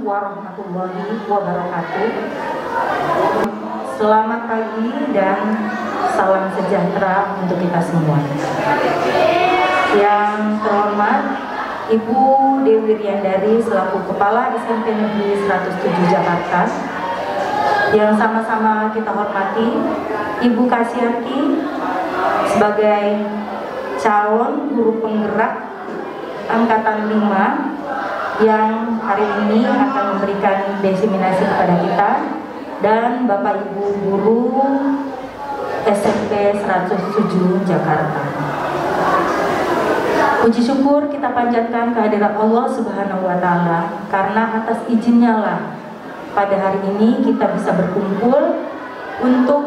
warahmatullahi wabarakatuh. Selamat pagi dan salam sejahtera untuk kita semua. Yang terhormat Ibu Dewi Riandari selaku Kepala SMP Negeri 107 Jakarta. Yang sama-sama kita hormati Ibu Kasiyati sebagai calon guru penggerak Angkatan 5 yang hari ini akan memberikan diseminasi kepada kita, dan Bapak Ibu guru SMP 107 Jakarta. Puji syukur kita panjatkan kehadirat Allah Subhanahu wa Ta'ala, karena atas izinnya lah pada hari ini kita bisa berkumpul untuk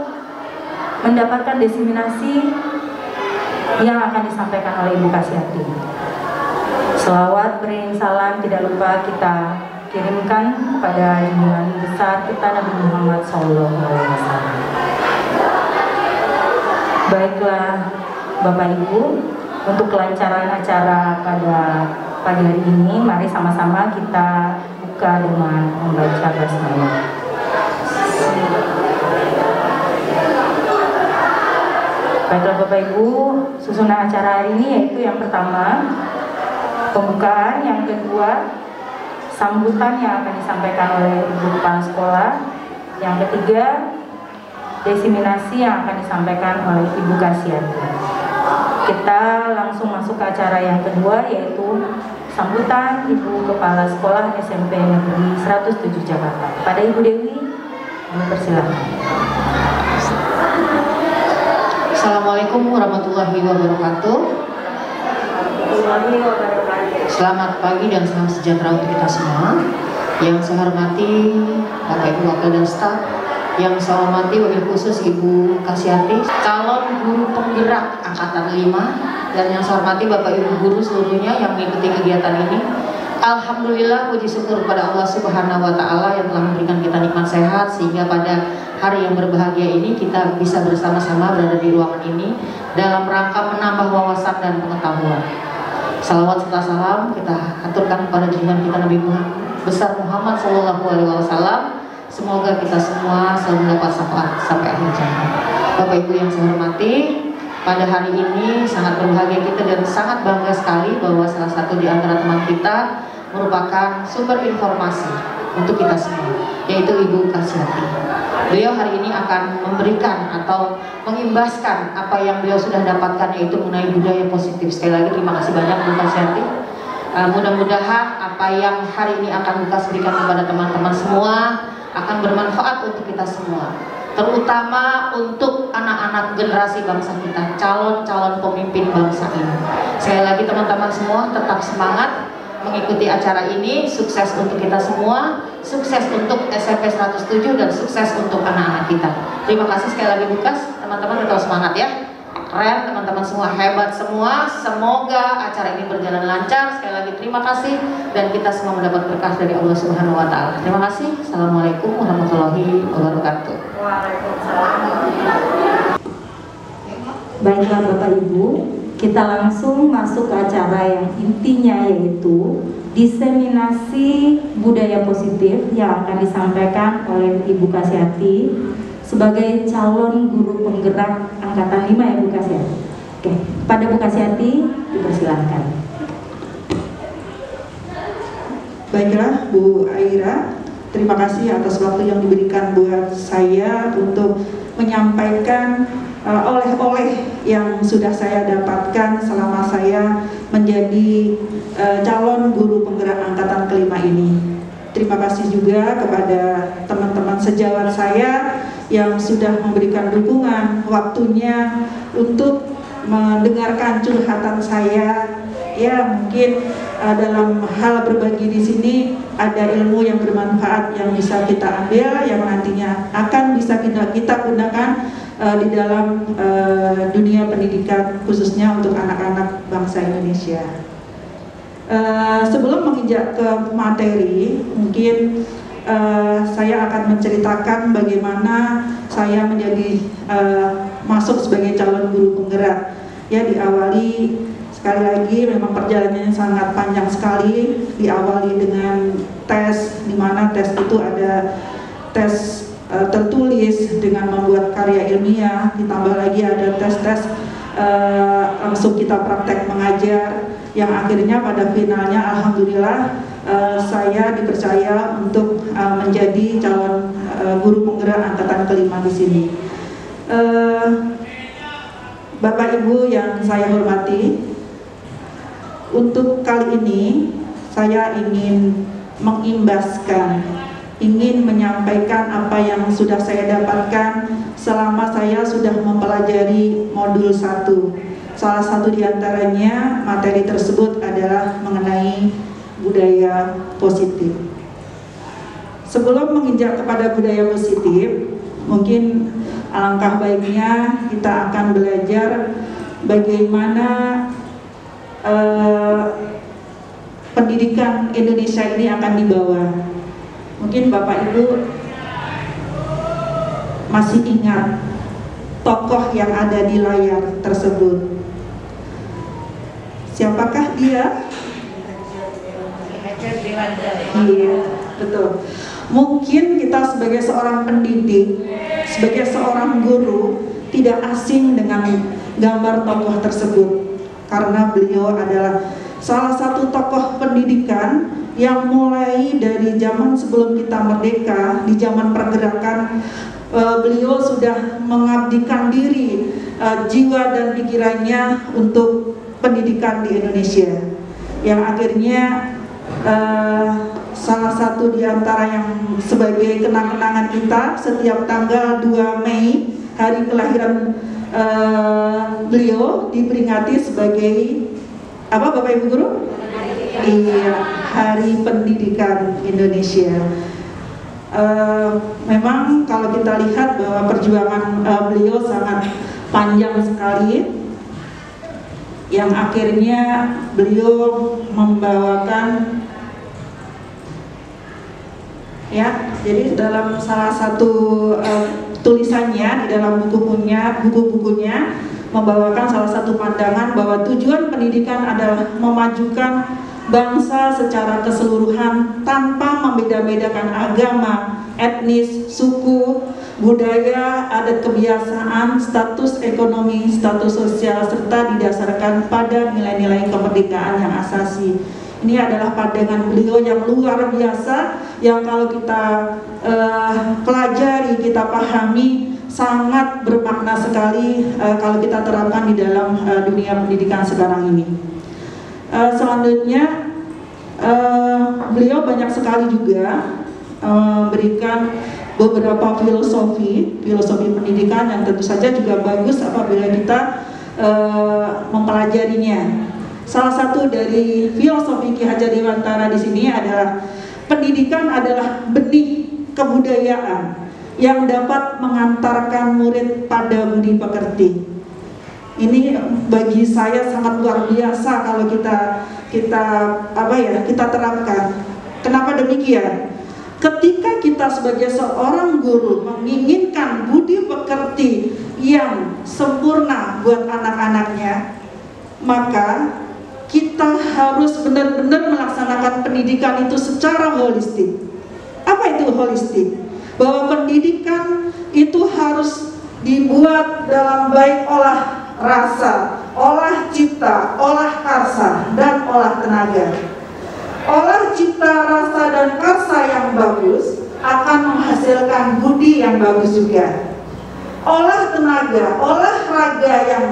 mendapatkan diseminasi yang akan disampaikan oleh Ibu Kasiyati. Selawat beriring salam tidak lupa kita kirimkan kepada junjungan besar kita Nabi Muhammad SAW. Baiklah Bapak Ibu, untuk kelancaran acara pada pagi hari ini, mari sama-sama kita buka dengan membaca basmalah. Baiklah Bapak Ibu, susunan acara hari ini yaitu yang pertama pembukaan, yang kedua sambutan yang akan disampaikan oleh Ibu Kepala Sekolah, yang ketiga diseminasi yang akan disampaikan oleh Ibu Kasiyati. Kita langsung masuk ke acara yang kedua, yaitu sambutan Ibu Kepala Sekolah SMP Negeri 107 Jakarta. Pada Ibu Dewi, dipersilakan. Assalamualaikum warahmatullahi wabarakatuh. Selamat pagi dan salam sejahtera untuk kita semua. Yang saya hormati Bapak Ibu Wakil dan staf, yang saya hormati wabil khusus Ibu Kasiyati, calon guru penggerak Angkatan 5, dan yang saya hormati Bapak Ibu guru seluruhnya yang mengikuti kegiatan ini. Alhamdulillah, puji syukur kepada Allah Subhanahu wa Ta'ala yang telah memberikan kita nikmat sehat, sehingga pada hari yang berbahagia ini kita bisa bersama-sama berada di ruangan ini dalam rangka menambah wawasan dan pengetahuan. Salawat serta salam kita aturkan kepada junjungan kita Nabi besar Muhammad SAW. Semoga kita semua selalu mendapat syafaat sampai akhir zaman. Bapak Ibu yang saya hormati, pada hari ini sangat berbahagia kita dan sangat bangga sekali bahwa salah satu di antara teman kita merupakan sumber informasi untuk kita semua, yaitu Ibu Kasiyati. Beliau hari ini akan memberikan atau mengimbaskan apa yang beliau sudah dapatkan, yaitu mengenai budaya positif. Sekali lagi terima kasih banyak Bu Kasiyati. Mudah-mudahan apa yang hari ini akan Bu Kas berikan kepada teman-teman semua akan bermanfaat untuk kita semua, terutama untuk anak-anak generasi bangsa kita, calon-calon pemimpin bangsa ini. Sekali lagi teman-teman semua tetap semangat mengikuti acara ini. Sukses untuk kita semua, sukses untuk SMP 107 dan sukses untuk anak-anak kita. Terima kasih sekali lagi Bu Kas, teman-teman tetap semangat ya. Keren teman-teman semua, hebat semua. Semoga acara ini berjalan lancar. Sekali lagi terima kasih dan kita semua mendapat berkah dari Allah Subhanahu wa Ta'ala. Terima kasih. Assalamualaikum warahmatullahi wabarakatuh. Waalaikumsalam. Baiklah Bapak Ibu, kita langsung masuk ke acara yang intinya, yaitu diseminasi budaya positif yang akan disampaikan oleh Ibu Kasiyati sebagai calon guru penggerak Angkatan 5 ya Bu Kasiyati. Oke, pada Bu Kasiyati dipersilahkan. Baiklah Bu Aira, terima kasih atas waktu yang diberikan buat saya untuk menyampaikan oleh-oleh yang sudah saya dapatkan selama saya menjadi calon guru penggerak Angkatan ke-5 ini. Terima kasih juga kepada teman-teman sejawat saya yang sudah memberikan dukungan waktunya untuk mendengarkan curhatan saya. Ya, mungkin dalam hal berbagi di sini ada ilmu yang bermanfaat yang bisa kita ambil, yang nantinya akan bisa kita gunakan di dalam dunia pendidikan, khususnya untuk anak-anak bangsa Indonesia. Sebelum menginjak ke materi, mungkin saya akan menceritakan bagaimana saya menjadi masuk sebagai calon guru penggerak. Ya, diawali sekali lagi memang perjalanannya sangat panjang sekali, diawali dengan tes di mana tes itu ada tes tertulis dengan membuat karya ilmiah, ditambah lagi ada tes-tes langsung kita praktek mengajar, yang akhirnya pada finalnya alhamdulillah saya dipercaya untuk menjadi calon guru penggerak angkatan kelima di sini. Bapak Ibu yang saya hormati, untuk kali ini saya ingin mengimbaskan, ingin menyampaikan apa yang sudah saya dapatkan selama saya sudah mempelajari modul 1. Salah satu diantaranya materi tersebut adalah mengenai budaya positif. Sebelum menginjak kepada budaya positif, mungkin alangkah baiknya kita akan belajar bagaimana pendidikan Indonesia ini akan dibawa. Mungkin Bapak Ibu masih ingat tokoh yang ada di layar tersebut. Siapakah dia? Iya, betul. Mungkin kita sebagai seorang pendidik, sebagai seorang guru, tidak asing dengan gambar tokoh tersebut, karena beliau adalah salah satu tokoh pendidikan yang mulai dari zaman sebelum kita merdeka, di zaman pergerakan, beliau sudah mengabdikan diri, jiwa dan pikirannya untuk pendidikan di Indonesia, yang akhirnya salah satu di antara yang sebagai kenang-kenangan kita setiap tanggal 2 Mei, hari kelahiran beliau, diperingati sebagai apa Bapak Ibu Guru? Iya, Hari Pendidikan Indonesia. Memang kalau kita lihat bahwa perjuangan beliau sangat panjang sekali, yang akhirnya beliau membawakan, ya, jadi dalam salah satu tulisannya di dalam buku-bukunya membawakan salah satu pandangan bahwa tujuan pendidikan adalah memajukan bangsa secara keseluruhan tanpa membeda-bedakan agama, etnis, suku, budaya, adat kebiasaan, status ekonomi, status sosial, serta didasarkan pada nilai-nilai kemerdekaan yang asasi. Ini adalah pandangan beliau yang luar biasa, yang kalau kita pelajari, kita pahami, sangat bermakna sekali kalau kita terapkan di dalam dunia pendidikan sekarang ini. Selanjutnya beliau banyak sekali juga memberikan beberapa filosofi pendidikan yang tentu saja juga bagus apabila kita mempelajarinya. Salah satu dari filosofi Ki Hajar Dewantara di sini adalah pendidikan adalah benih kebudayaan yang dapat mengantarkan murid pada budi pekerti. Ini bagi saya sangat luar biasa kalau kita terapkan. Kenapa demikian? Ketika kita sebagai seorang guru menginginkan budi pekerti yang sempurna buat anak-anaknya, maka kita harus benar-benar melaksanakan pendidikan itu secara holistik. Apa itu holistik? Bahwa pendidikan itu harus dibuat dalam baik olah rasa, olah cipta, olah karsa, dan olah tenaga. Olah cipta, rasa, dan karsa yang bagus akan menghasilkan budi yang bagus juga. Olah tenaga, olah raga yang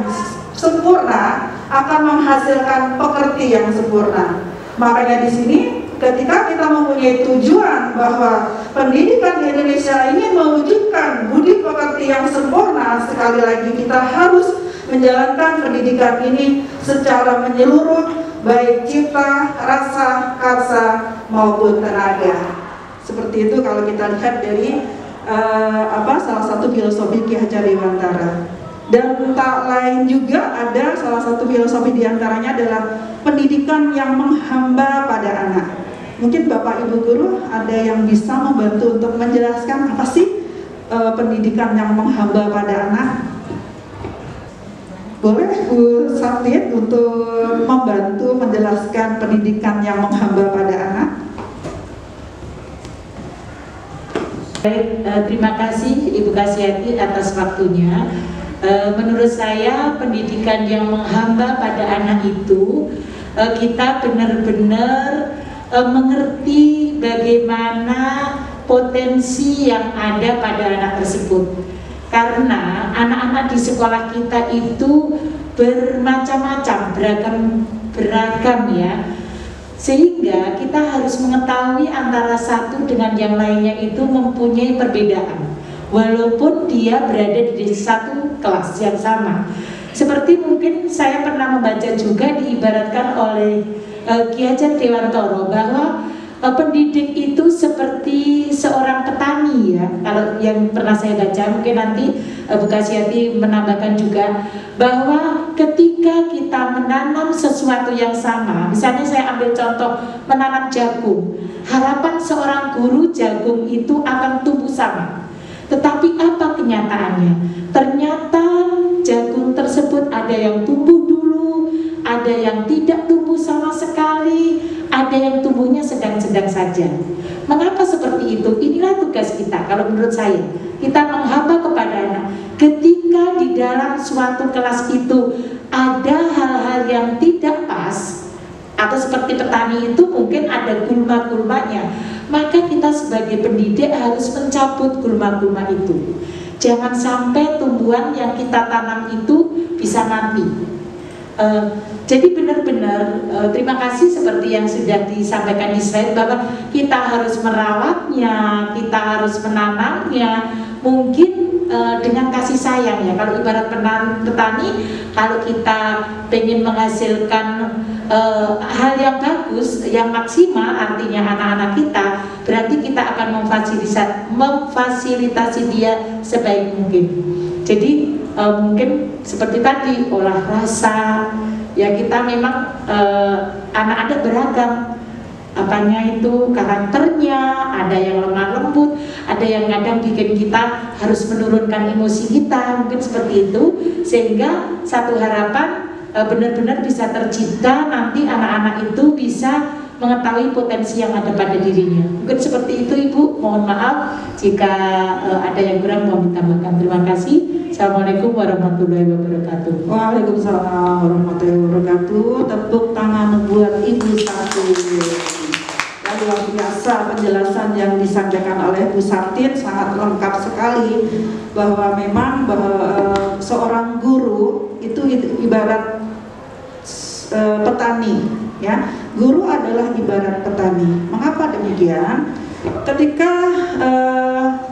sempurna akan menghasilkan pekerti yang sempurna. Makanya di sini ketika kita mempunyai tujuan bahwa pendidikan di Indonesia ini mewujudkan budi pekerti yang sempurna, sekali lagi kita harus menjalankan pendidikan ini secara menyeluruh, baik cipta, rasa, karsa maupun tenaga. Seperti itu kalau kita lihat dari salah satu filosofi Ki Hajar Dewantara. Dan tak lain juga ada salah satu filosofi diantaranya adalah pendidikan yang menghamba pada anak. Mungkin Bapak Ibu Guru ada yang bisa membantu untuk menjelaskan apa sih pendidikan yang menghamba pada anak? Boleh Bu Satin untuk membantu menjelaskan pendidikan yang menghamba pada anak? Baik, terima kasih Ibu Kasiati atas waktunya. Menurut saya pendidikan yang menghamba pada anak itu, kita benar-benar mengerti bagaimana potensi yang ada pada anak tersebut. Karena anak-anak di sekolah kita itu bermacam-macam, beragam ya. Sehingga kita harus mengetahui antara satu dengan yang lainnya itu mempunyai perbedaan, walaupun dia berada di satu kelas yang sama. Seperti mungkin saya pernah membaca juga diibaratkan oleh Ki Hajar Dewantoro bahwa pendidik itu seperti seorang petani ya. Kalau yang pernah saya baca, mungkin nanti Bu Kasiati menambahkan juga bahwa ketika kita menanam sesuatu yang sama, misalnya saya ambil contoh menanam jagung, harapan seorang guru jagung itu akan tumbuh sama. Tetapi apa kenyataannya? Ternyata jagung tersebut ada yang tumbuh dulu, ada yang tidak tumbuh sama sekali, ada yang tumbuhnya sedang-sedang saja. Mengapa seperti itu? Inilah tugas kita. Kalau menurut saya, kita menghamba kepada anak. Ketika di dalam suatu kelas itu ada hal-hal yang tidak pas, atau seperti petani itu mungkin ada gulma-gulmanya, maka kita sebagai pendidik harus mencabut gulma-gulma itu. Jangan sampai tumbuhan yang kita tanam itu bisa mati. Jadi benar-benar terima kasih seperti yang sudah disampaikan di slide bahwa kita harus merawatnya, kita harus menanamnya, mungkin dengan kasih sayang ya. Kalau ibarat petani, kalau kita ingin menghasilkan hal yang bagus, yang maksimal, artinya anak-anak kita, berarti kita akan memfasilitasi dia sebaik mungkin. Jadi mungkin seperti tadi olah rasa ya, kita memang anak-anak beragam apanya itu karakternya, ada yang lemah lembut, ada yang kadang bikin kita harus menurunkan emosi kita, mungkin seperti itu, sehingga satu harapan benar-benar bisa tercipta, nanti anak-anak itu bisa mengetahui potensi yang ada pada dirinya. Mungkin seperti itu Ibu, mohon maaf jika ada yang kurang mohon ditambahkan. Terima kasih. Assalamualaikum warahmatullahi wabarakatuh. Waalaikumsalam warahmatullahi wabarakatuh. Tepuk tangan buat Ibu satu. Luar biasa penjelasan yang disampaikan oleh Bu Sartin, sangat lengkap sekali bahwa memang seorang guru itu ibarat petani ya. Guru adalah ibarat petani. Mengapa demikian? Ketika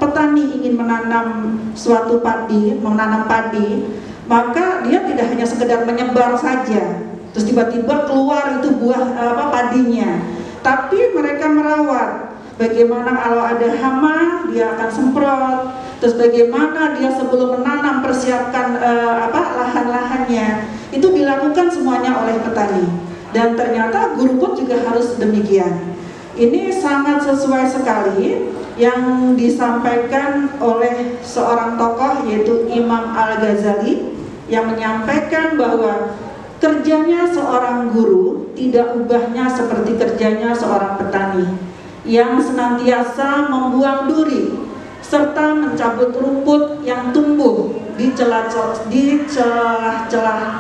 petani ingin menanam suatu padi, menanam padi, maka dia tidak hanya sekedar menyebar saja, terus tiba-tiba keluar itu buah padinya, tapi mereka merawat. Bagaimana kalau ada hama, dia akan semprot. Terus bagaimana dia sebelum menanam persiapkan lahan-lahannya. Itu dilakukan semuanya oleh petani. Dan ternyata guru pun juga harus demikian. Ini sangat sesuai sekali yang disampaikan oleh seorang tokoh yaitu Imam Al-Ghazali yang menyampaikan bahwa kerjanya seorang guru tidak ubahnya seperti kerjanya seorang petani yang senantiasa membuang duri serta mencabut rumput yang tumbuh di celah-celah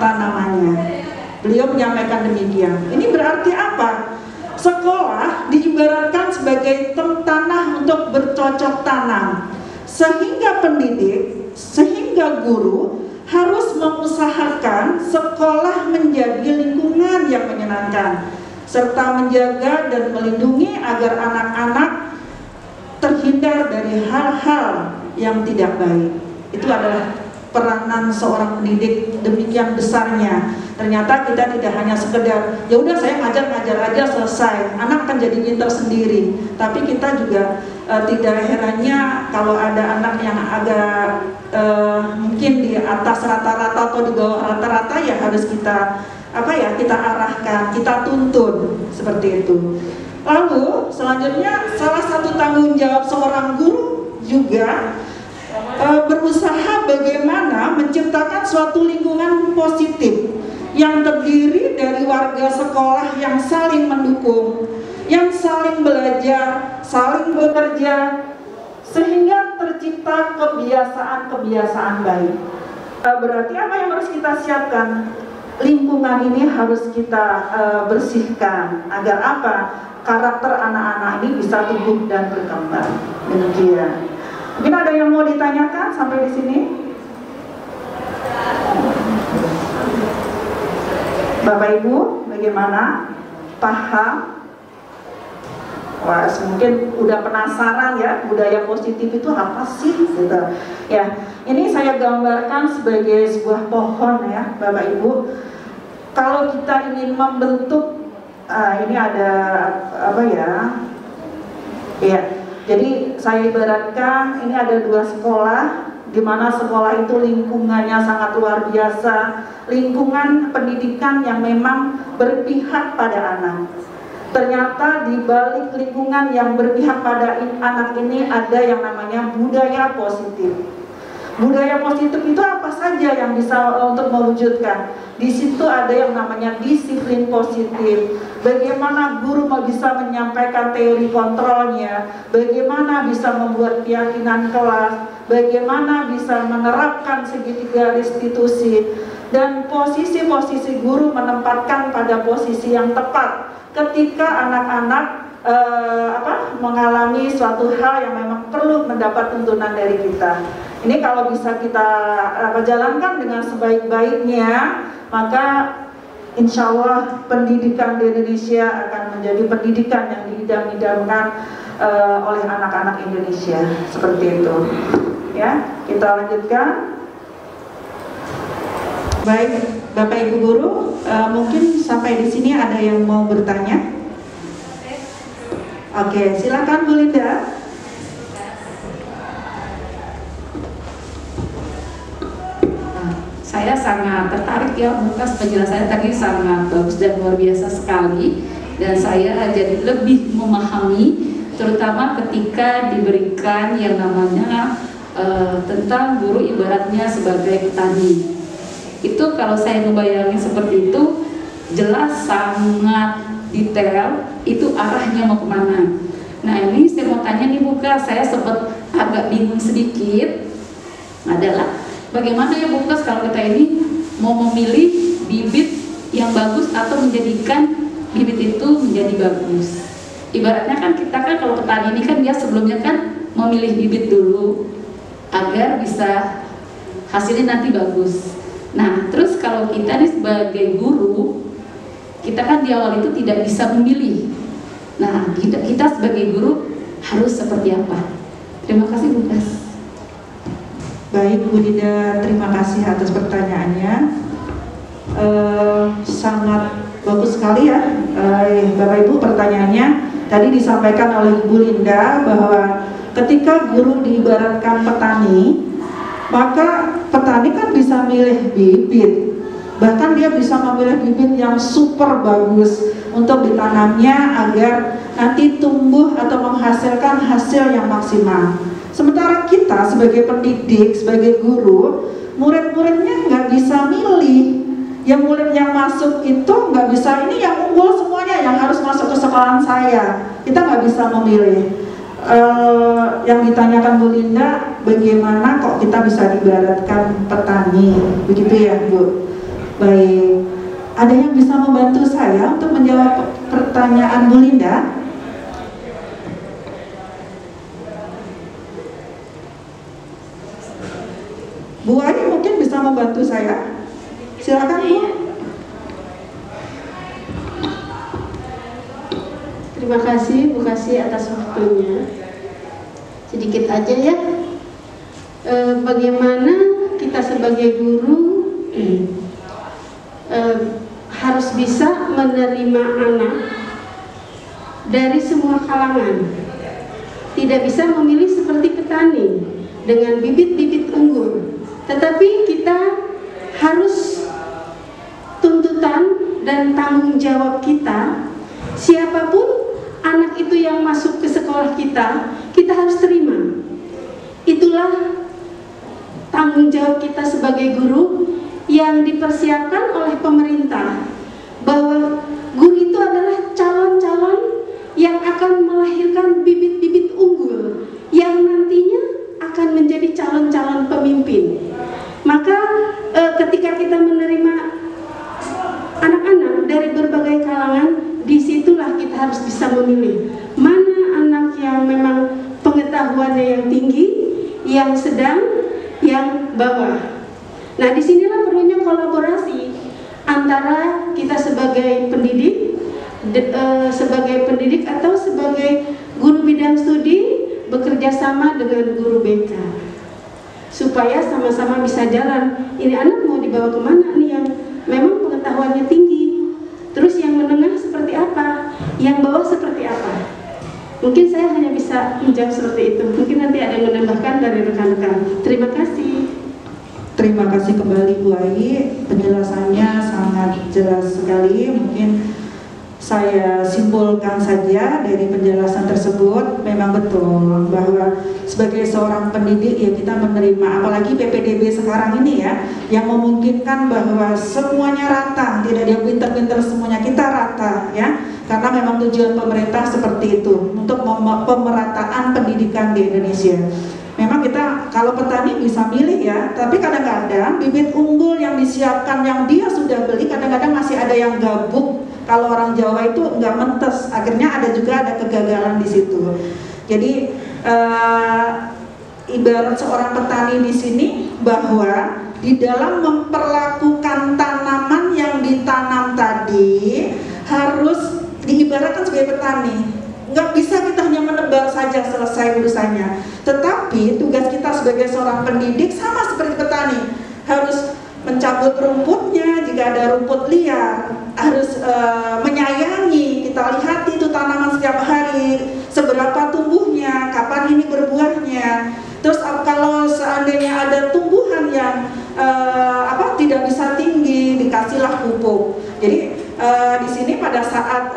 tanamannya. Beliau menyampaikan demikian. Ini berarti apa? Sekolah diibaratkan sebagai tanah untuk bercocok tanam, sehingga pendidik, sehingga guru harus mengusahakan sekolah menjadi lingkungan yang menyenangkan, serta menjaga dan melindungi agar anak-anak terhindar dari hal-hal yang tidak baik. Itu adalah peranan seorang pendidik, demikian besarnya. Ternyata kita tidak hanya sekedar ya udah saya ngajar aja selesai, anak akan jadi pintar sendiri. Tapi kita juga tidak herannya kalau ada anak yang agak mungkin di atas rata-rata atau di bawah rata-rata, ya harus kita kita arahkan, kita tuntun seperti itu. Lalu selanjutnya salah satu tanggung jawab seorang guru juga berusaha bagaimana menciptakan suatu lingkungan positif yang terdiri dari warga sekolah yang saling mendukung, yang saling belajar, saling bekerja, sehingga tercipta kebiasaan-kebiasaan baik. Berarti apa yang harus kita siapkan? Lingkungan ini harus kita bersihkan agar apa? Karakter anak-anak ini bisa tumbuh dan berkembang. Demikian. Mungkin ada yang mau ditanyakan sampai di sini? Bapak Ibu, bagaimana? Paham? Wah, mungkin udah penasaran ya, budaya positif itu apa sih? Gitu. Ya, ini saya gambarkan sebagai sebuah pohon ya, Bapak Ibu. Kalau kita ingin membentuk, ini ada apa ya? Ya, jadi saya ibaratkan ini ada 2 sekolah, di mana sekolah itu lingkungannya sangat luar biasa, lingkungan pendidikan yang memang berpihak pada anak. Ternyata di balik lingkungan yang berpihak pada anak ini ada yang namanya budaya positif. Budaya positif itu apa saja yang bisa untuk mewujudkan? Di situ ada yang namanya disiplin positif. Bagaimana guru bisa menyampaikan teori kontrolnya, bagaimana bisa membuat keyakinan kelas, bagaimana bisa menerapkan segitiga restitusi, dan posisi-posisi guru menempatkan pada posisi yang tepat ketika anak-anak mengalami suatu hal yang memang perlu mendapat tuntunan dari kita. Ini kalau bisa kita jalankan dengan sebaik-baiknya, maka insya Allah pendidikan di Indonesia akan menjadi pendidikan yang diidam-idamkan oleh anak-anak Indonesia. Seperti itu. Ya, kita lanjutkan. Baik, Bapak Ibu Guru, mungkin sampai di sini ada yang mau bertanya? Oke, silakan Bu Linda. Saya sangat tertarik ya, Bukas penjelasannya tadi sangat bagus dan luar biasa sekali, dan saya jadi lebih memahami, terutama ketika diberikan yang namanya tentang guru ibaratnya sebagai petani. Itu kalau saya membayangin seperti itu, jelas sangat detail itu arahnya mau kemana. Nah ini saya mau tanya nih Bukas, saya sempat agak bingung sedikit adalah bagaimana ya Bukas kalau kita ini mau memilih bibit yang bagus atau menjadikan bibit itu menjadi bagus. Ibaratnya kan kita kan kalau petani ini kan dia sebelumnya kan memilih bibit dulu agar bisa hasilnya nanti bagus. Nah terus kalau kita nih sebagai guru, kita kan di awal itu tidak bisa memilih. Nah kita sebagai guru harus seperti apa? Terima kasih Bukas. Baik Bu Linda, terima kasih atas pertanyaannya. Sangat bagus sekali ya Bapak Ibu pertanyaannya. Tadi disampaikan oleh Bu Linda bahwa ketika guru diibaratkan petani, maka petani kan bisa milih bibit, bahkan dia bisa memilih bibit yang super bagus untuk ditanamnya agar nanti tumbuh atau menghasilkan hasil yang maksimal. Sementara kita sebagai pendidik, sebagai guru, murid-muridnya nggak bisa milih. Yang murid yang masuk itu nggak bisa, ini yang unggul semuanya yang harus masuk ke sekolahan saya. Kita nggak bisa memilih. Yang ditanyakan Bu Linda, bagaimana kok kita bisa diibaratkan petani, begitu ya Bu? Baik, ada yang bisa membantu saya untuk menjawab pertanyaan Bu Linda? Bu Ayu mungkin bisa membantu saya. Silakan Bu. Terima kasih Bu Kasih atas waktunya. Sedikit aja ya, bagaimana kita sebagai guru harus bisa menerima anak dari semua kalangan. Tidak bisa memilih seperti petani dengan bibit-bibit unggul, tetapi kita harus tuntutan dan tanggung jawab kita, siapapun anak itu yang masuk ke sekolah kita harus terima. Itulah tanggung jawab kita sebagai guru yang dipersiapkan oleh pemerintah, bahwa guru itu adalah calon-calon yang akan melahirkan bibit-bibit unggul yang nantinya bisa memilih mana anak yang memang pengetahuannya yang tinggi, yang sedang, yang bawah. Nah, disinilah perlunya kolaborasi antara kita sebagai pendidik, atau sebagai guru bidang studi bekerja sama dengan guru BK, supaya sama-sama bisa jalan. Ini anak mau dibawa kemana nih yang memang pengetahuannya tinggi, terus yang menengah seperti apa, yang bawah seperti apa. Mungkin saya hanya bisa menjawab seperti itu. Mungkin nanti ada yang menambahkan dari rekan-rekan. Terima kasih. Terima kasih kembali Bu Ai, penjelasannya sangat jelas sekali. Mungkin saya simpulkan saja dari penjelasan tersebut, memang betul bahwa sebagai seorang pendidik ya kita menerima, apalagi PPDB sekarang ini ya, yang memungkinkan bahwa semuanya rata, tidak ada yang pintar-pintar, semuanya kita rata ya, karena memang tujuan pemerintah seperti itu untuk pemerataan pendidikan di Indonesia. Memang kita kalau petani bisa milih ya, tapi kadang-kadang bibit unggul yang disiapkan yang dia sudah beli kadang-kadang masih ada yang gabuk. Kalau orang Jawa itu nggak mentes, akhirnya ada kegagalan di situ. Jadi ibarat seorang petani di sini bahwa di dalam memperlakukan tanaman yang ditanam tadi harus diibaratkan sebagai petani. Nggak bisa kita hanya menebar saja selesai urusannya, tetapi tugas kita sebagai seorang pendidik sama seperti petani, harus mencabut rumputnya jika ada rumput liar, harus menyayangi, kita lihat itu tanaman setiap hari, seberapa tumbuhnya, kapan ini berbuahnya. Terus kalau seandainya ada tumbuhan yang tidak bisa tinggi, dikasihlah pupuk. Jadi di sini pada saat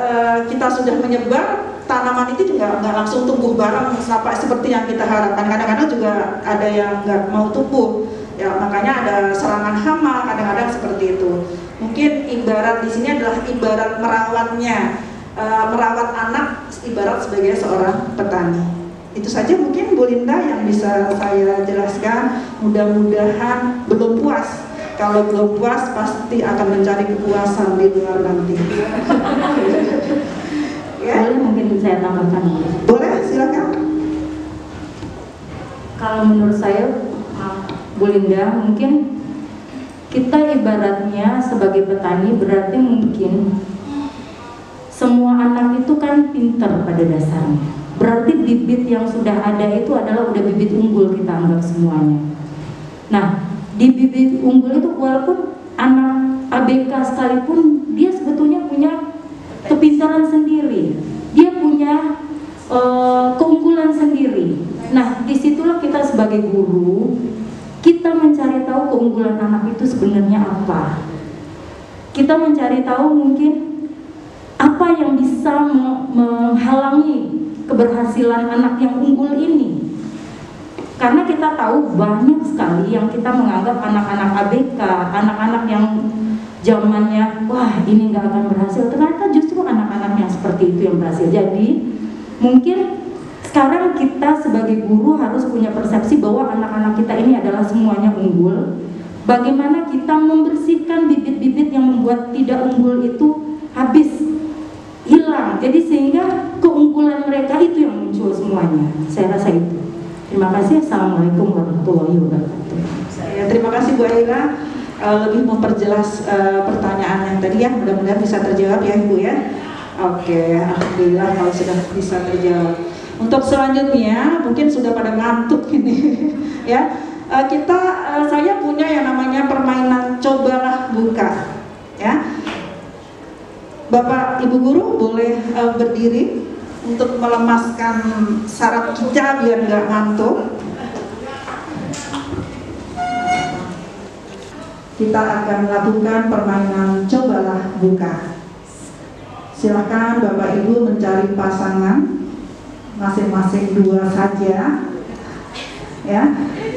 kita sudah menyebar, tanaman itu juga nggak langsung tumbuh bareng sampai seperti yang kita harapkan. Kadang-kadang juga ada yang nggak mau tumbuh, ya makanya ada serangan hama. Kadang-kadang seperti itu. Mungkin ibarat di sini adalah ibarat merawatnya, merawat anak ibarat sebagai seorang petani. Itu saja mungkin Bu Linda yang bisa saya jelaskan. Mudah-mudahan belum puas. Kalau belum puas pasti akan mencari kepuasan di luar nanti. Ya? Boleh mungkin saya tambahkan? Boleh, silakan. Kalau menurut saya, Bu Linda, mungkin kita ibaratnya sebagai petani berarti mungkin semua anak itu kan pintar pada dasarnya. Berarti bibit yang sudah ada itu adalah udah bibit unggul, kita anggap semuanya. Nah, di bibit unggul itu walaupun anak ABK sekalipun dia sebetulnya punya kepintaran sendiri, dia punya keunggulan sendiri. Nah, disitulah kita sebagai guru, kita mencari tahu keunggulan anak itu sebenarnya apa. Kita mencari tahu mungkin apa yang bisa menghalangi keberhasilan anak yang unggul ini. Karena kita tahu banyak sekali yang kita menganggap anak-anak ABK, anak-anak yang zamannya wah ini nggak akan berhasil, ternyata justru anak-anak yang seperti itu yang berhasil. Jadi mungkin sekarang kita sebagai guru harus punya persepsi bahwa anak-anak kita ini adalah semuanya unggul. Bagaimana kita membersihkan bibit-bibit yang membuat tidak unggul itu habis, hilang. Jadi sehingga keunggulan mereka itu yang muncul semuanya. Saya rasa itu. Terima kasih. Assalamualaikum warahmatullahi wabarakatuh. Terima kasih Bu Aira. Lebih memperjelas pertanyaan yang tadi ya, mudah-mudahan bisa terjawab ya Ibu ya. Oke, alhamdulillah kalau sudah bisa terjawab. Untuk selanjutnya mungkin sudah pada ngantuk ini ya. Saya punya yang namanya permainan cobalah buka ya. Bapak Ibu guru boleh berdiri untuk melemaskan saraf kita biar nggak ngantuk. Kita akan lakukan permainan cobalah buka. Silakan Bapak Ibu mencari pasangan, masing-masing 2 saja. Ya,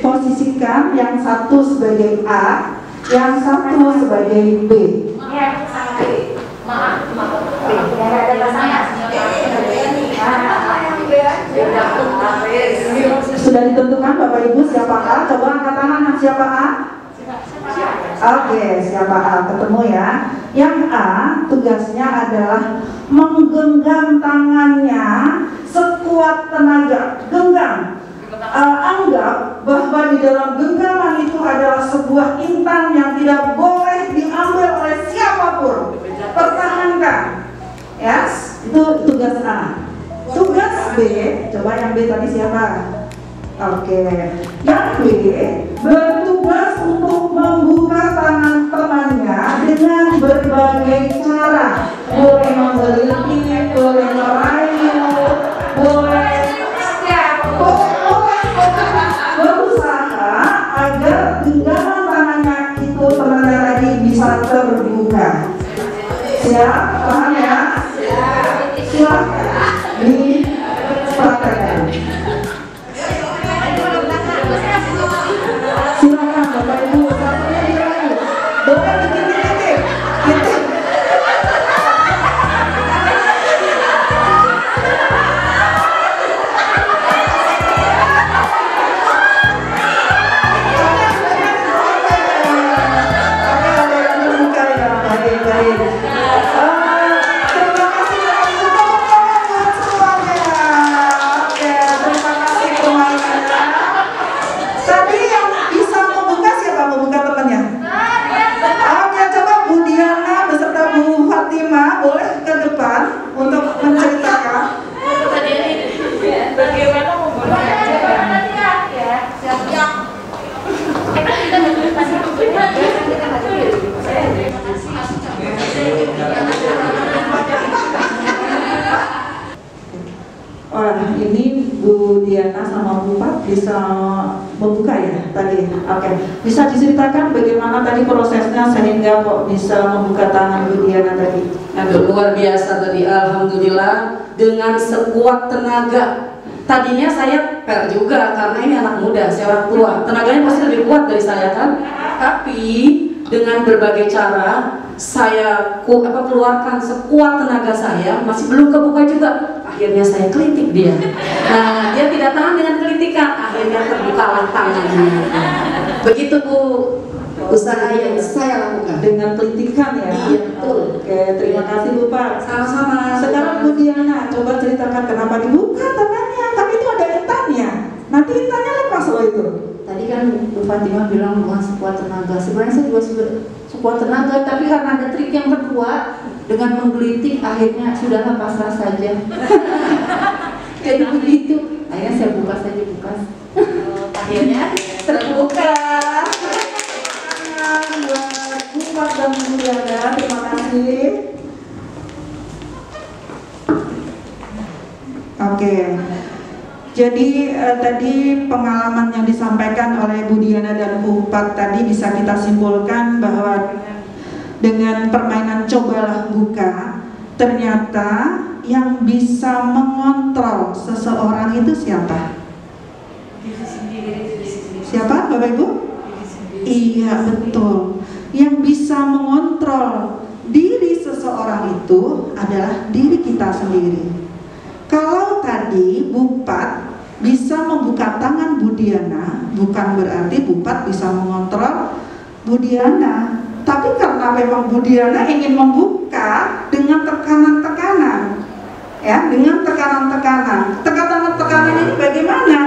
posisikan yang satu sebagai A, yang satu sebagai B. Sudah ditentukan Bapak Ibu siapa A? Coba angkat tangan, siapa A? Oke, siapa A? Ketemu ya. Yang A tugasnya adalah menggenggam tangannya sekuat tenaga. Genggam. Anggap bahwa di dalam genggaman itu adalah sebuah intan yang tidak boleh diambil oleh siapapun. Pertahankan. Ya, itu tugas A. Tugas B, coba yang B tadi siapa? Oke, yang B bertugas untuk membuka tangan temannya dengan berbagai cara. Boleh menggelitik, boleh merayu, boleh berusaha agar genggaman tangannya itu temannya tadi bisa terbuka. Siap? Paham ya? Silakan dipraktekkan. Silakan Bapak Ibu, satunya dirayu. Boleh titik-titik. Titik. Boleh ke depan untuk menceritakan bagaimana menggunakan ini Bu Diana sama Bu Pat bisa membuka ya tadi. Oke. Bisa diceritakan bagaimana tadi prosesnya sehingga kok bisa membuka tangan Bu Diana tadi? Aduh, luar biasa tadi, alhamdulillah dengan sekuat tenaga. Tadinya saya per juga karena ini anak muda, saya orang tua, tenaganya pasti lebih kuat dari saya kan. Tapi dengan berbagai cara saya keluarkan sekuat tenaga saya, masih belum kebuka juga. Akhirnya saya kelitik dia. Nah, dia tidak tahan dengan kelitikan, akhirnya terbukalah tangannya. Begitu Bu, usaha yang saya lakukan dengan kelitikan ya. Iya, betul. Oke, terima kasih Bu Pat. Sama-sama. Sekarang Bu Diana, coba ceritakan kenapa dibuka tangannya, tapi itu ada intannya. Nanti intannya lepas loh itu. Tadi kan Bu Fatimah bilang bukan sekuat tenaga. Sebenarnya saya juga sekuat tenaga, tapi karena ada trik yang kedua, dengan menggelitik akhirnya sudahlah pasrah saja. Jadi begitu. Akhirnya saya buka saja bukas. Akhirnya terbuka. Buat Bu Pat dan Bu Diana, terima kasih. Oke. Jadi tadi pengalaman yang disampaikan oleh Bu Diana dan Bu Pat tadi bisa kita simpulkan bahwa dengan permainan cobalah buka, ternyata yang bisa mengontrol seseorang itu siapa? Siapa Bapak Ibu? Iya betul. Yang bisa mengontrol diri seseorang itu adalah diri kita sendiri. Kalau tadi Bu Pat bisa membuka tangan Bu Diana, bukan berarti Bu Pat bisa mengontrol Bu Diana, tapi karena memang Bu Diana ingin membuka dengan tekanan-tekanan, ya, dengan tekanan-tekanan. Tekanan-tekanan ini bagaimana?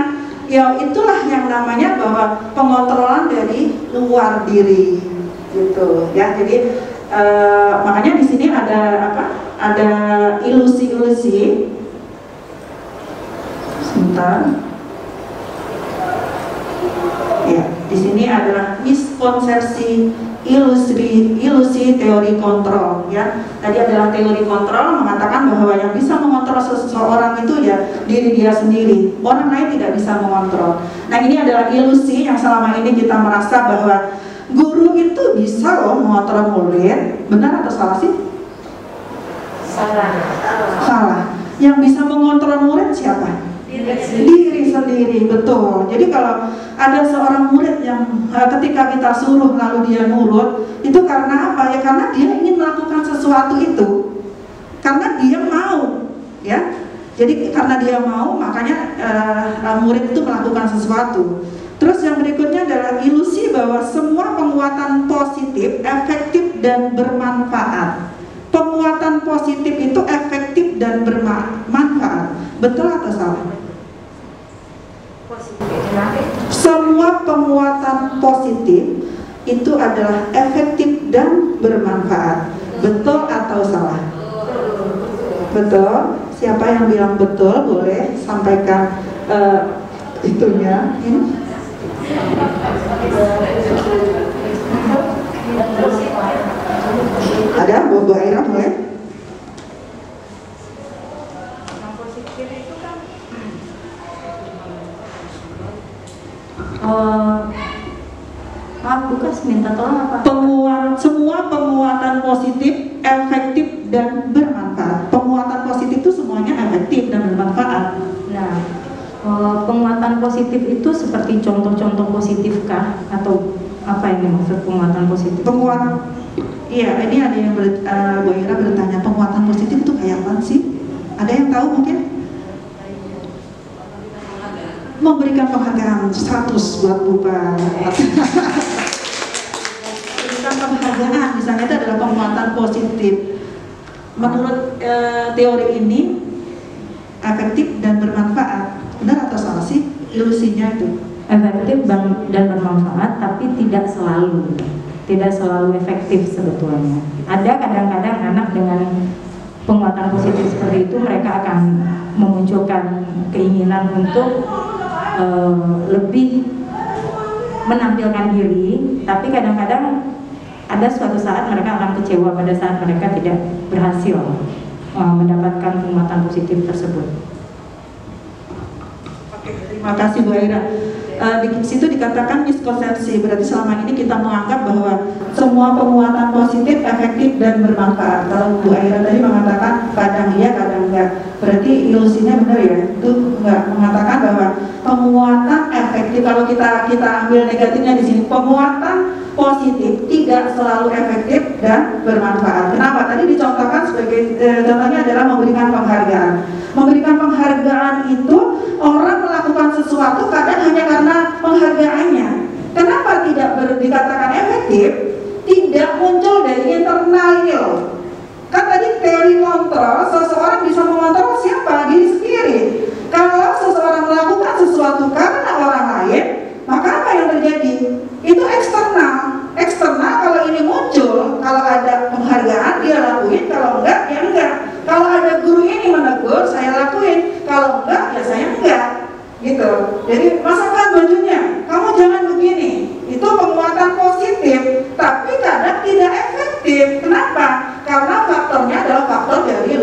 Ya itulah yang namanya bahwa pengontrolan dari luar diri, gitu, ya. Jadi makanya di sini ada apa? Ada ilusi-ilusi. Sebentar. Ya, di sini adalah miskonsepsi ilusi teori kontrol, ya. Tadi adalah teori kontrol mengatakan bahwa yang bisa mengontrol seseorang itu ya diri dia sendiri. Orang lain tidak bisa mengontrol. Nah, ini adalah ilusi yang selama ini kita merasa bahwa guru itu bisa loh mengontrol murid. Benar atau salah sih? Salah. Yang bisa mengontrol murid siapa? Diri sendiri, betul. Jadi kalau ada seorang murid yang ketika kita suruh lalu dia nurut, itu karena apa? Ya karena dia ingin melakukan sesuatu itu, karena dia mau, ya. Jadi karena dia mau, makanya murid itu melakukan sesuatu. Terus yang berikutnya adalah ilusi bahwa semua penguatan positif efektif dan bermanfaat. Penguatan positif itu efektif dan bermanfaat. Betul atau salah? Semua penguatan positif itu adalah efektif dan bermanfaat. Betul atau salah? Betul. Siapa yang bilang betul boleh sampaikan itunya. Ada Bu Aira boleh? Maaf Bukas, minta tolong apa? Semua penguatan positif efektif dan bermanfaat. Penguatan positif itu semuanya efektif dan bermanfaat. Nah, penguatan positif itu seperti contoh-contoh positifkah atau apa ini maksud penguatan positif? Iya, ini ada yang Bu Ira bertanya penguatan positif itu kayak apa sih? Ada yang tahu mungkin? Memberikan penghargaan 100 buat Bupat. Memberikan penghargaan, misalnya itu adalah penguatan positif. Menurut teori ini efektif dan bermanfaat. Benar atau salah sih ilusinya itu? Efektif dan bermanfaat, tapi tidak selalu efektif sebetulnya. Ada kadang-kadang anak dengan penguatan positif seperti itu mereka akan memunculkan keinginan untuk lebih menampilkan diri, tapi kadang-kadang ada suatu saat mereka akan kecewa pada saat mereka tidak berhasil mendapatkan penguatan positif tersebut. Oke, terima kasih Bu Aira. Di situ dikatakan miskonsepsi, berarti selama ini kita menganggap bahwa semua penguatan positif efektif dan bermanfaat. Kalau Bu Aira tadi mengatakan kadang iya kadang enggak, berarti ilusinya benar ya, itu enggak mengatakan bahwa penguatan efektif. Kalau kita ambil negatifnya di sini, penguatan positif tidak selalu efektif dan bermanfaat. Kenapa? Tadi dicontohkan sebagai contohnya adalah memberikan penghargaan. Memberikan penghargaan itu orang melakukan sesuatu kadang hanya karena penghargaannya. Kenapa tidak dikatakan efektif? Tidak muncul dari internal ini loh. Kan tadi teori kontrol, seseorang bisa mengontrol siapa? Diri sendiri. Kalau seseorang melakukan sesuatu karena orang lain, maka apa yang terjadi? Itu eksternal. Eksternal kalau ini muncul, kalau ada penghargaan dia lakuin, kalau enggak ya enggak. Kalau ada guru ini menegur, saya lakuin. Kalau enggak ya saya enggak. Gitu. Jadi masukkan bajunya, kamu jangan begini. Itu penguatan positif, tapi kadang tidak efektif. Kenapa? Karena faktornya adalah faktor dari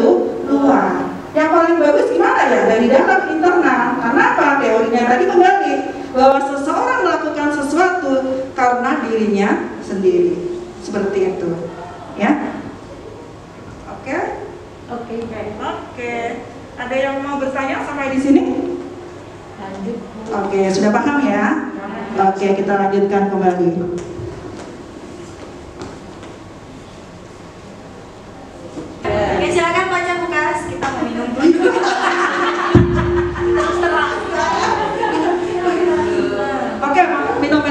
luar. Yang paling bagus gimana ya? Dari dalam internal. Karena apa? Teorinya tadi kembali bahwa seseorang melakukan sesuatu karena dirinya sendiri. Seperti itu. Ya. Oke? Oke. Ada yang mau bertanya sampai di sini? Lanjut. Oke, sudah paham ya? Oke, kita lanjutkan kembali. Oke, silakan baca Bukas, kita mau minum dulu. Oke, minum.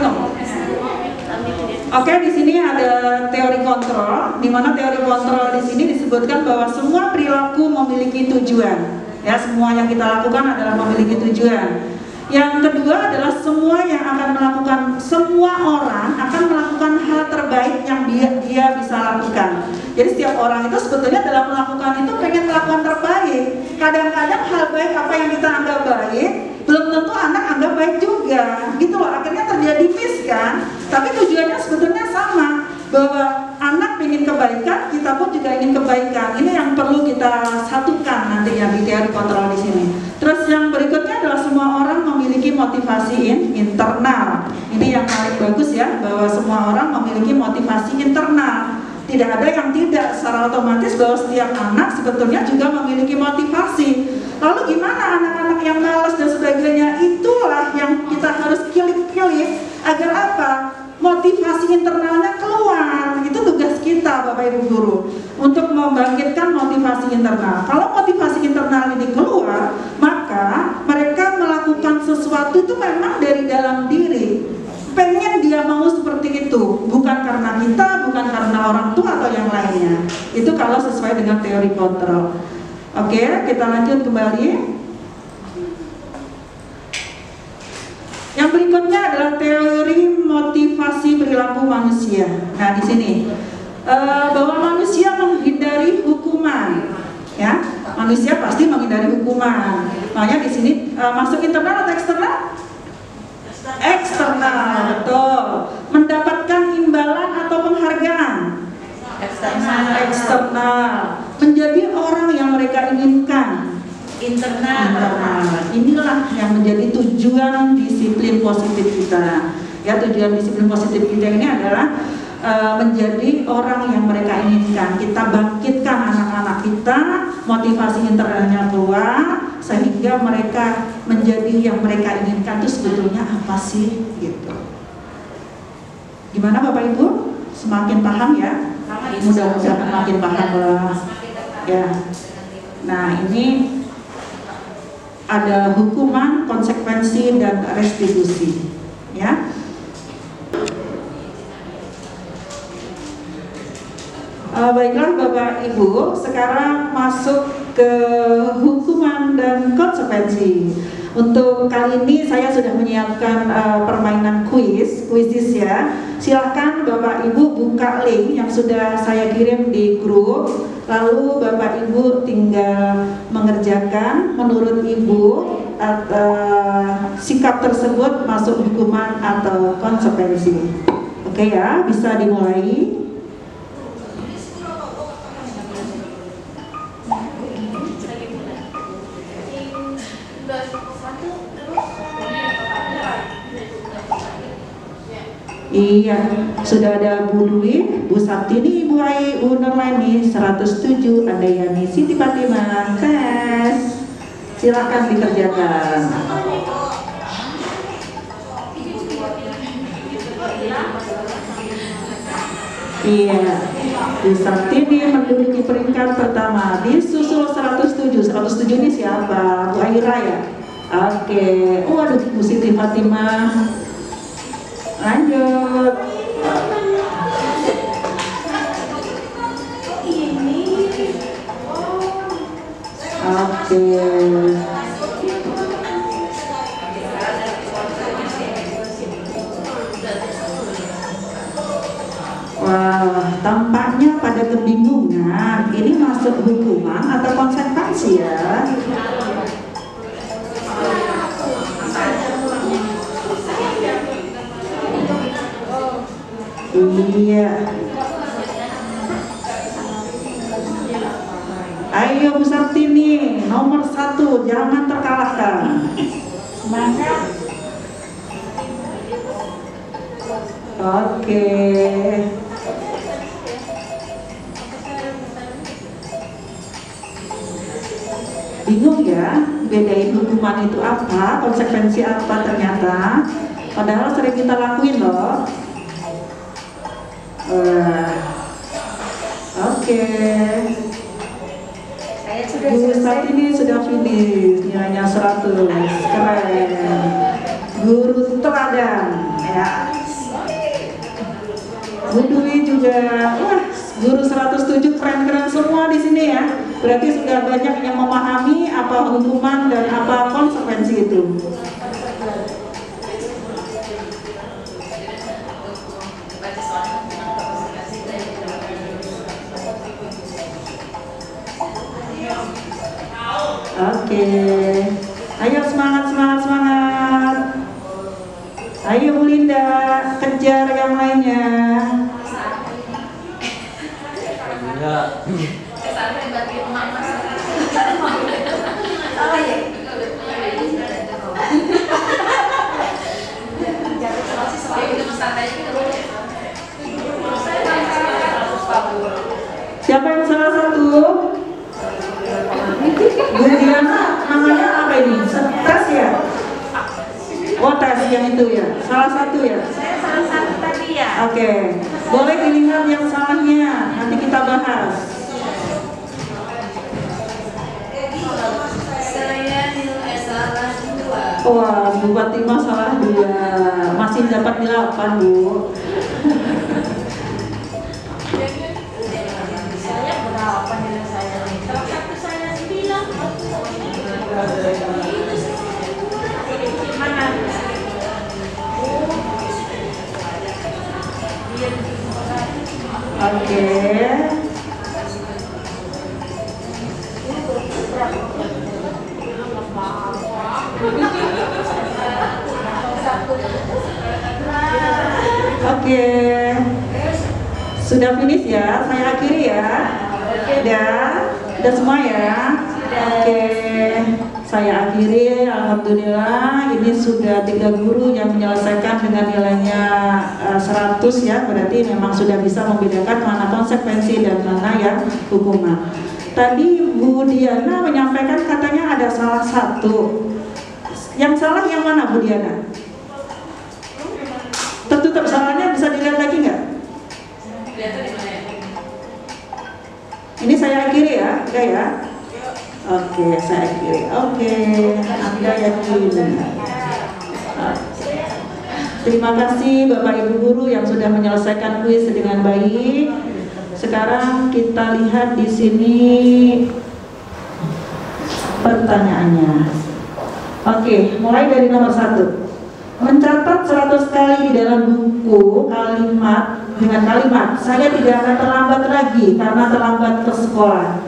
Oke, di sini ada teori kontrol, di mana teori kontrol di sini disebutkan bahwa semua perilaku memiliki tujuan. Ya, semua yang kita lakukan adalah memiliki tujuan. Yang kedua adalah semua orang akan melakukan hal terbaik yang dia bisa lakukan. Jadi setiap orang itu sebetulnya dalam melakukan itu pengen melakukan terbaik. Kadang-kadang hal baik apa yang kita anggap baik belum tentu anak anggap baik juga. Gitu loh, akhirnya terjadi miss kan. Tapi tujuannya sebetulnya sama, bahwa anak ingin kebaikan, kita pun juga ingin kebaikan. Ini yang perlu kita satukan nantinya di teori kontrol di sini. Terus yang berikutnya adalah semua orang memiliki motivasi internal. Ini yang paling bagus ya, bahwa semua orang memiliki motivasi internal. Tidak ada yang tidak, secara otomatis bahwa setiap anak sebetulnya juga memiliki motivasi. Lalu gimana anak-anak yang malas dan sebagainya? Itulah yang kita harus kilip-kilip agar apa? Motivasi internalnya keluar. Itu tugas kita Bapak Ibu Guru, untuk membangkitkan motivasi internal. Kalau motivasi internal ini keluar, maka mereka melakukan sesuatu sesuatu itu memang dari dalam diri, pengen dia mau seperti itu, bukan karena kita, bukan karena orang tua atau yang lainnya. Itu kalau sesuai dengan teori kontrol. Oke, kita lanjut kembali. Yang berikutnya adalah teori motivasi perilaku manusia. Nah, di sini bahwa manusia menghindari hukuman, ya, manusia pasti menghindari hukuman. Makanya di sini masuk internal atau eksternal? Eksternal, betul. Mendapatkan imbalan atau penghargaan? Eksternal. Menjadi orang yang mereka inginkan? Internal. Inilah yang menjadi tujuan disiplin positif kita. Ya, tujuan disiplin positif kita ini adalah menjadi orang yang mereka inginkan. Kita bangkitkan anak-anak kita, motivasi internalnya keluar, sehingga mereka menjadi yang mereka inginkan. Itu sebetulnya apa sih? Gitu. Gimana Bapak Ibu? Semakin paham ya? Mudah-mudahan makin paham lah. Ya. Nah, ini ada hukuman, konsekuensi, dan restitusi. Ya. Baiklah Bapak Ibu, sekarang masuk ke hukuman dan konsekuensi. Untuk kali ini saya sudah menyiapkan permainan kuis ya. Silahkan Bapak Ibu buka link yang sudah saya kirim di grup. Lalu Bapak Ibu tinggal mengerjakan menurut Ibu sikap tersebut masuk hukuman atau konsekuensi. Oke ya, bisa dimulai. Iya, sudah ada Bu Dwi, Bu Sabtini, Ibu Ai, Bu Nurlani, 107, ada Yani, Siti Fatimah, tes. Silakan dikerjakan. Iya, Bu Sabtini menduduki peringkat pertama, disusul 107. 107 ini siapa? Bu Aira ya? Oke, waduh, Bu Siti Fatimah. Lanjut. Oke. Wah, tampaknya pada kebingungan. Ini masuk hukuman atau konsekuensi ya? Iya. Ayo Bu Sartini, nomor 1, jangan terkalahkan. Semangat. Oke. Bingung ya, bedain hukuman itu apa, konsekuensi apa ternyata. Padahal sering kita lakuin loh. Oke. Bu saat ini sudah finish, nilainya 100, keren. Guru teladan, ya. Bu Dwi juga, wah, guru 107 keren-keren semua di sini ya. Berarti sudah banyak yang memahami apa hukuman dan apa konsekuensi itu. Oke, ayo semangat. Ayo Bu Linda, kejar yang lainnya. Siapa yang salah satu? Bu Diana, namanya apa ini? Tes ya? Oh, tes yang itu ya? Salah satu ya? Saya salah satu tadi ya. Oke, boleh dilihat yang salahnya, nanti kita bahas. Saya nilai salah 2. Wah, Bu Fatimah salah dia. Masih dapat 8, Bu. Saya berapa nilai saya? Salah satu saya 9. Mana? Oke. Oke. Sudah finish ya, saya akhiri ya. Udah semua ya. Oke. Saya akhiri, alhamdulillah ini sudah 3 guru yang menyelesaikan dengan nilainya 100 ya, berarti memang sudah bisa membedakan mana konsekuensi dan mana yang hukuman. Tadi Bu Diana menyampaikan katanya ada salah satu. Yang salah yang mana Bu Diana? Tertutup, salahnya bisa dilihat lagi nggak? Ini saya akhiri ya, enggak ya? Oke, saya akhiri. Oke, Anda yakin? Terima kasih Bapak Ibu Guru yang sudah menyelesaikan kuis dengan baik. Sekarang kita lihat di sini pertanyaannya. Oke, mulai dari nomor 1. Mencatat 100 kali di dalam buku kalimat dengan kalimat saya tidak akan terlambat lagi karena terlambat ke sekolah.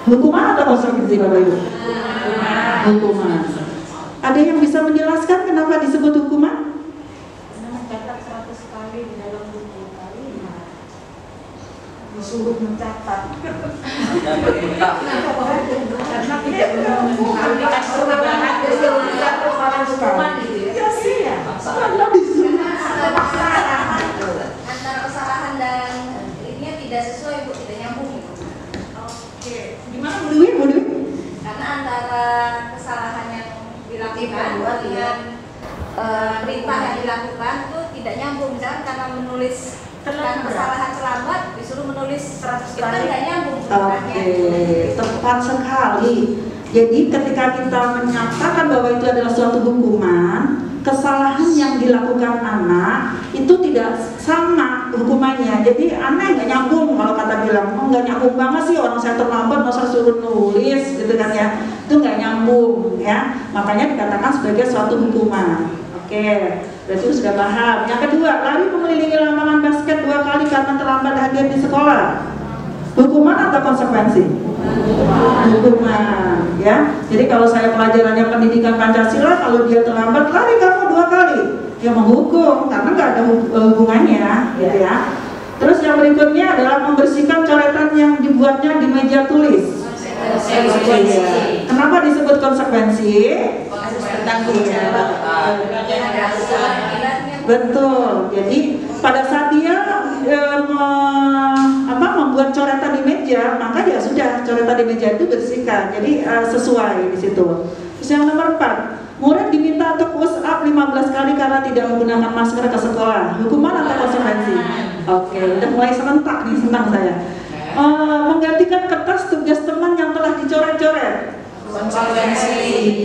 Hukuman atau konsekuensi Bapak Ibu? Hukuman. Ada yang bisa menjelaskan kenapa disebut hukuman? Mencatat 100 kali di dalam buku kalimat. Disuruh mencatat. Karena tidak mengalihkan perubahan dari satu hukuman gitu ya. Antara kesalahan dan ini tidak sesuai, Bu, tidak nyambung. Oke. Gimana Bu Dwi? Karena antara kesalahan yang dilakukan dengan perintah yang dilakukan itu tidak nyambung. Misalkan karena menulis kesalahan terlambat disuruh menulis 100 kali, itu tidak nyambung. Oke, tepat sekali. Jadi ketika kita menyatakan bahwa itu adalah suatu hukuman, kesalahan yang dilakukan anak itu tidak sama hukumannya. Jadi anak nggak nyambung, kalau kata bilang, oh nggak nyambung banget sih orang saya terlambat masa suruh nulis gitu kan ya, itu nggak nyambung ya. Makanya dikatakan sebagai suatu hukuman. Oke, berarti sudah paham. Yang kedua, lari mengelilingi lapangan basket 2 kali karena terlambat hadir di sekolah. Hukuman atau konsekuensi? Hukuman ya. Jadi kalau saya pelajarannya pendidikan Pancasila, kalau dia terlambat lari kamu 2 kali, dia menghukum karena nggak ada hubungannya gitu ya. Terus yang berikutnya adalah membersihkan coretan yang dibuatnya di meja tulis. Kenapa disebut konsekuensi? Tanggung jawab. Betul. Jadi pada saat dia membuat coretan di meja, maka ya sudah coretan di meja itu bersihkan. Jadi sesuai di situ. Terus yang nomor 4, murid diminta untuk push up 15 kali karena tidak menggunakan masker ke sekolah. Hukuman atau konsekuensi? Oke, udah mulai serentak nih, senang saya. Menggantikan kertas tugas teman yang telah dicoret-coret. Konsekuensi.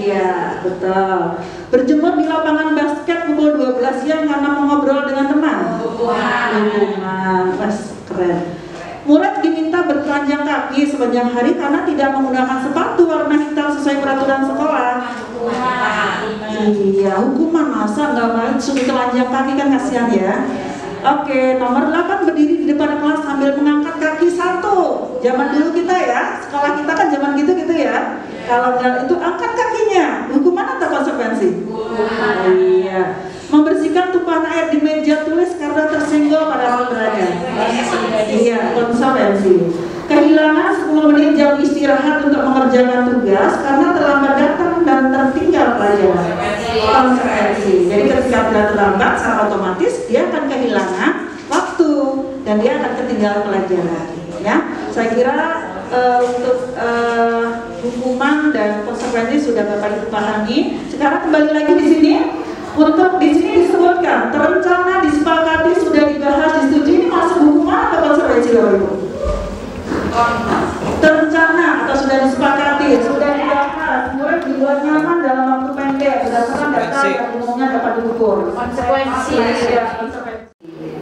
Iya, betul. Berjemur di lapangan basket pukul 12 siang karena mengobrol dengan teman. Hukuman. Mas, keren. Murid diminta bertelanjang kaki sepanjang hari karena tidak menggunakan sepatu warna hitam sesuai peraturan sekolah. Iya, hukuman. Masa nggak mau suruh telanjang kaki, kan kasihan ya. Oke, nomor 8, berdiri di depan kelas sambil mengangkat kaki 1. Zaman dulu kita ya, sekolah kita kan zaman gitu ya. Kalau nggak itu angkat kakinya, hukuman atau konsekuensi? Iya. Membersihkan tumpahan air di meja tulis karena tersenggol pada saudaranya. Iya, konsekuensi. Kehilangan 10 menit jam istirahat untuk mengerjakan tugas karena terlambat datang dan tertinggal pelajaran. Konsekuensi. Jadi ketika dia terlambat, secara otomatis dia akan kehilangan waktu dan dia akan ketinggalan pelajaran. Ya, saya kira untuk hukuman dan konsekuensi sudah Bapak Ibu pahami. Sekarang kembali lagi di sini. Untuk di sini disebutkan terencana, disepakati, sudah dibahas, disetujui. Ini masuk hukuman atau konsekuensi Bapak Ibu? Terencana atau sudah disepakati, sudah dibahas, murid dibuat nyaman dalam waktu pendek, sudah yang umumnya dapat diukur. Konsekuensi.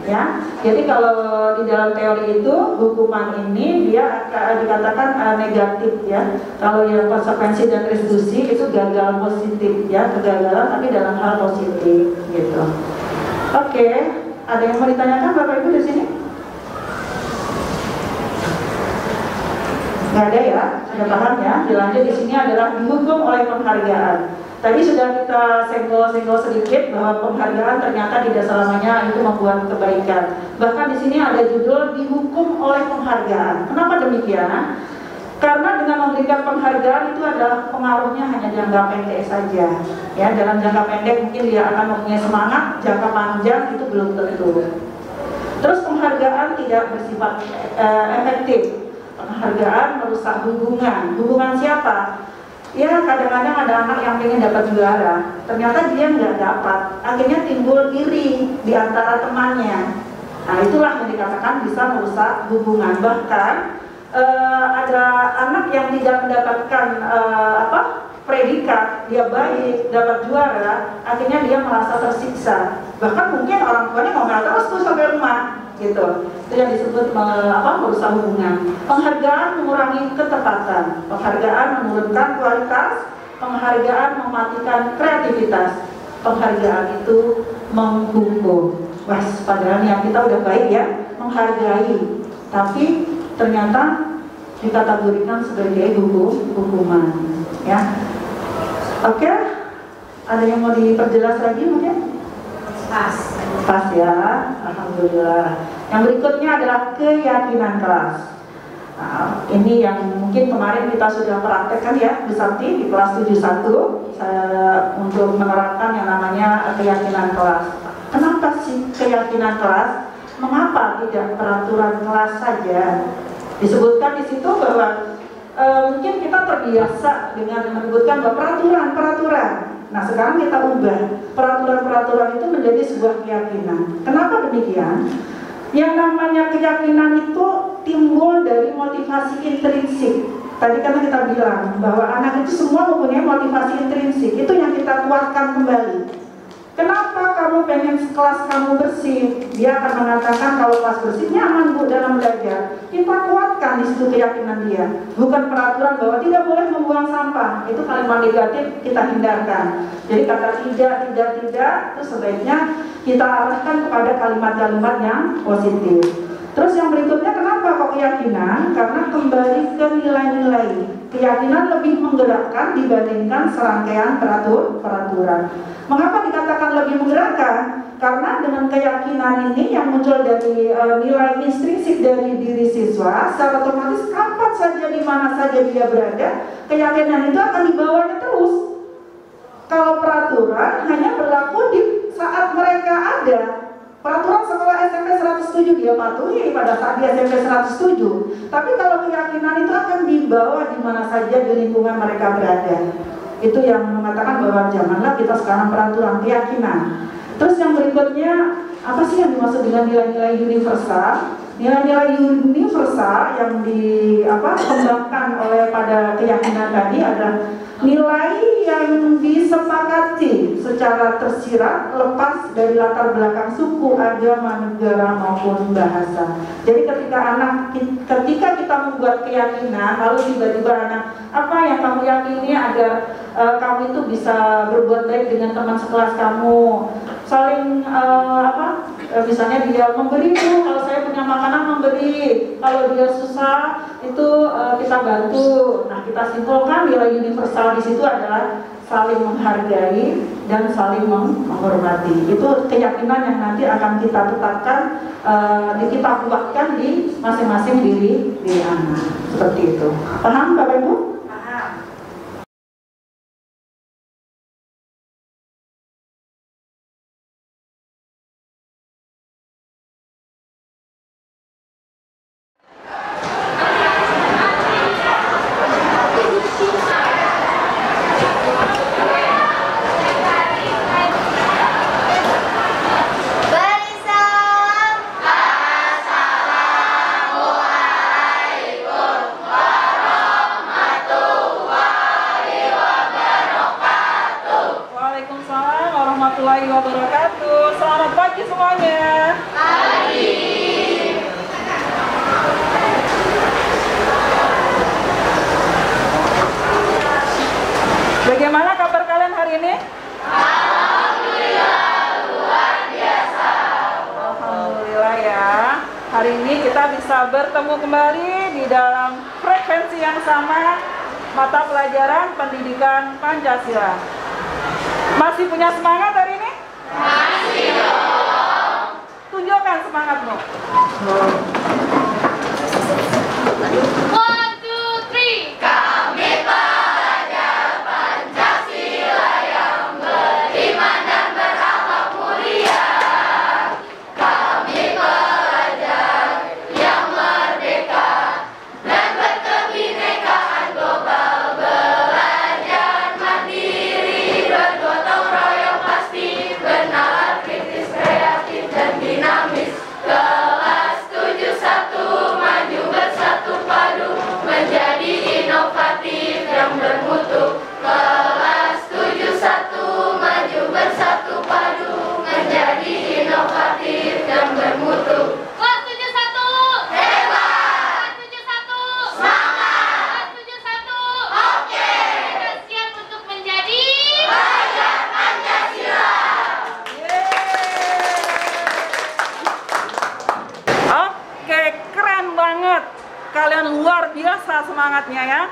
Ya, jadi kalau di dalam teori itu hukuman ini dia dikatakan negatif ya. Kalau yang konsekuensi dan restitusi itu gagal positif ya, kegagalan tapi dalam hal positif gitu. Oke, ada yang mau ditanyakan Bapak Ibu di sini? Nggak ada ya, sudah paham ya. Dilanjut di sini adalah dihukum oleh penghargaan. Tadi sudah kita senggol-senggol sedikit bahwa penghargaan ternyata tidak selamanya itu membuat kebaikan. Bahkan di sini ada judul dihukum oleh penghargaan. Kenapa demikian? Karena dengan memberikan penghargaan itu adalah pengaruhnya hanya jangka pendek saja. Ya, dalam jangka pendek mungkin dia akan mempunyai semangat, jangka panjang itu belum tentu. Terus penghargaan tidak bersifat efektif. Penghargaan merusak hubungan. Hubungan siapa? Ya kadang-kadang ada anak yang ingin dapat juara, ternyata dia nggak dapat, akhirnya timbul iri di antara temannya. Nah itulah yang dikatakan bisa merusak hubungan. Bahkan ada anak yang tidak mendapatkan predikat, dia baik, dapat juara, akhirnya dia merasa tersiksa. Bahkan mungkin orang tuanya ngomel terus tuh sampai rumah. Gitu. Itu yang disebut merusak hubungan. Penghargaan mengurangi ketepatan, penghargaan menurunkan kualitas, penghargaan mematikan kreativitas, penghargaan itu menghukum. Wah, padahal yang kita udah baik ya, menghargai, tapi ternyata dikategorikan sebagai hukuman. Ya, oke. Ada yang mau diperjelas lagi mungkin? Pas ya, alhamdulillah. Yang berikutnya adalah keyakinan kelas. Nah, ini yang mungkin kemarin kita sudah praktekkan ya, Bu Sakti di kelas 71 untuk menerapkan yang namanya keyakinan kelas. Kenapa sih keyakinan kelas? Mengapa tidak peraturan kelas saja? Disebutkan di situ bahwa mungkin kita terbiasa dengan menyebutkan bahwa peraturan. Nah sekarang kita ubah peraturan-peraturan itu menjadi sebuah keyakinan. Kenapa demikian? Yang namanya keyakinan itu timbul dari motivasi intrinsik. Tadi kan kita bilang bahwa anak itu semua mempunyai motivasi intrinsik. Itu yang kita kuatkan kembali. Kenapa kamu pengen kelas kamu bersih? Dia akan mengatakan kalau kelas bersih nyaman Bu dalam belajar. Kita kuatkan di situ keyakinan dia. Bukan peraturan bahwa tidak boleh membuang sampah. Itu kalimat negatif kita hindarkan. Jadi kata tidak itu sebaiknya kita arahkan kepada kalimat-kalimat yang positif. Terus yang berikutnya kenapa kok keyakinan? Karena kembali ke nilai-nilai. Keyakinan lebih menggerakkan dibandingkan serangkaian peraturan. Mengapa dikatakan lebih menggerakkan? Karena dengan keyakinan ini yang muncul dari nilai intrinsik dari diri siswa, secara otomatis kapan saja, di mana saja dia berada, keyakinan itu akan dibawanya terus. Kalau peraturan hanya berlaku di saat mereka ada. Peraturan sekolah SMP 107 dia patuhi pada saat di SMP 107. Tapi kalau keyakinan itu akan dibawa di mana saja di lingkungan mereka berada. Itu yang mengatakan bahwa janganlah kita sekarang peraturan, keyakinan. Terus yang berikutnya, apa sih yang dimaksud dengan nilai-nilai universal? Nilai-nilai universal yang dikembangkan oleh pada keyakinan tadi adalah nilai yang disepakati secara tersirat lepas dari latar belakang suku, agama, negara maupun bahasa. Jadi ketika kita membuat keyakinan, lalu tiba-tiba anak, apa yang kamu yakini agar kamu itu bisa berbuat baik dengan teman sekelas kamu, saling misalnya dia memberi Bu, kalau saya punya makanan memberi, kalau dia susah itu kita bantu. Nah kita simpulkan nilai universal di situ adalah saling menghargai dan saling menghormati. Itu keyakinan yang nanti akan kita tetapkan, kita kuatkan di masing-masing diri anak. Seperti itu. Paham Bapak Ibu? Assalamualaikum warahmatullahi warahmatullahi wabarakatuh. Selamat pagi semuanya. Pagi. Bagaimana kabar kalian hari ini? Alhamdulillah luar biasa. Alhamdulillah ya. Hari ini kita bisa bertemu kembali di dalam frekuensi yang sama, mata pelajaran pendidikan Pancasila. Masih punya semangat hari ini? Masih dong. Tunjukkan semangatmu. 1, 2, 3. Kami pelajar Pancasila yang beriman dan berakhlak mulia. Kami pelajar yang merdeka dan berkebinekaan global. Belajar mandiri, bergotong royong pasti, bernalar kritis, kreatif dan dinamis. Kelas 71 maju bersatu padu, menjadi inovatif yang bermutu. Kelas 71 maju bersatu padu, menjadi inovatif yang bermutu. Kelas 71 hebat. Kelas 71 semangat. Kelas 71 oke. Kita siap untuk menjadi pelajar Pancasila. Oke, keren banget. Kalian luar biasa semangatnya ya.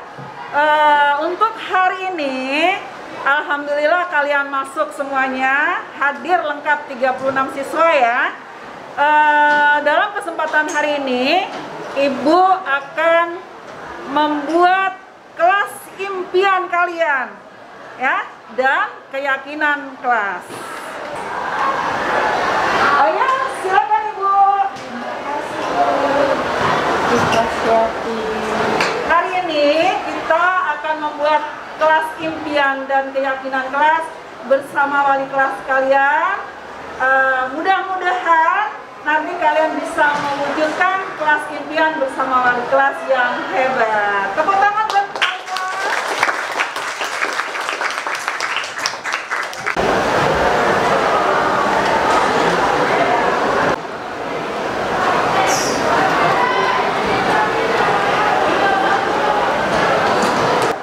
Untuk hari ini, alhamdulillah kalian masuk semuanya, hadir lengkap 36 siswa ya. Dalam kesempatan hari ini, Ibu akan membuat kelas impian kalian ya, dan keyakinan kelas. Oh ya, silakan Ibu. Hari ini kita akan membuat kelas impian dan keyakinan kelas bersama wali kelas kalian. Mudah-mudahan nanti kalian bisa mewujudkan kelas impian bersama wali kelas yang hebat. Tepuk tangan buat kalian.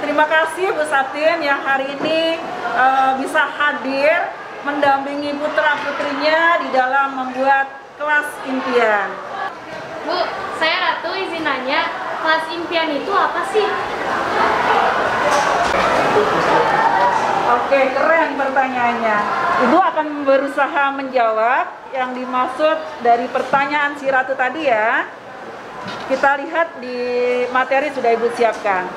Terima kasih Bu Satin yang hari ini bisa hadir mendampingi putra-putrinya di dalam membuat kelas impian. Bu, saya Ratu izin nanya, kelas impian itu apa sih? Oke, keren pertanyaannya. Ibu akan berusaha menjawab yang dimaksud dari pertanyaan si Ratu tadi ya. Kita lihat di materi sudah Ibu siapkan.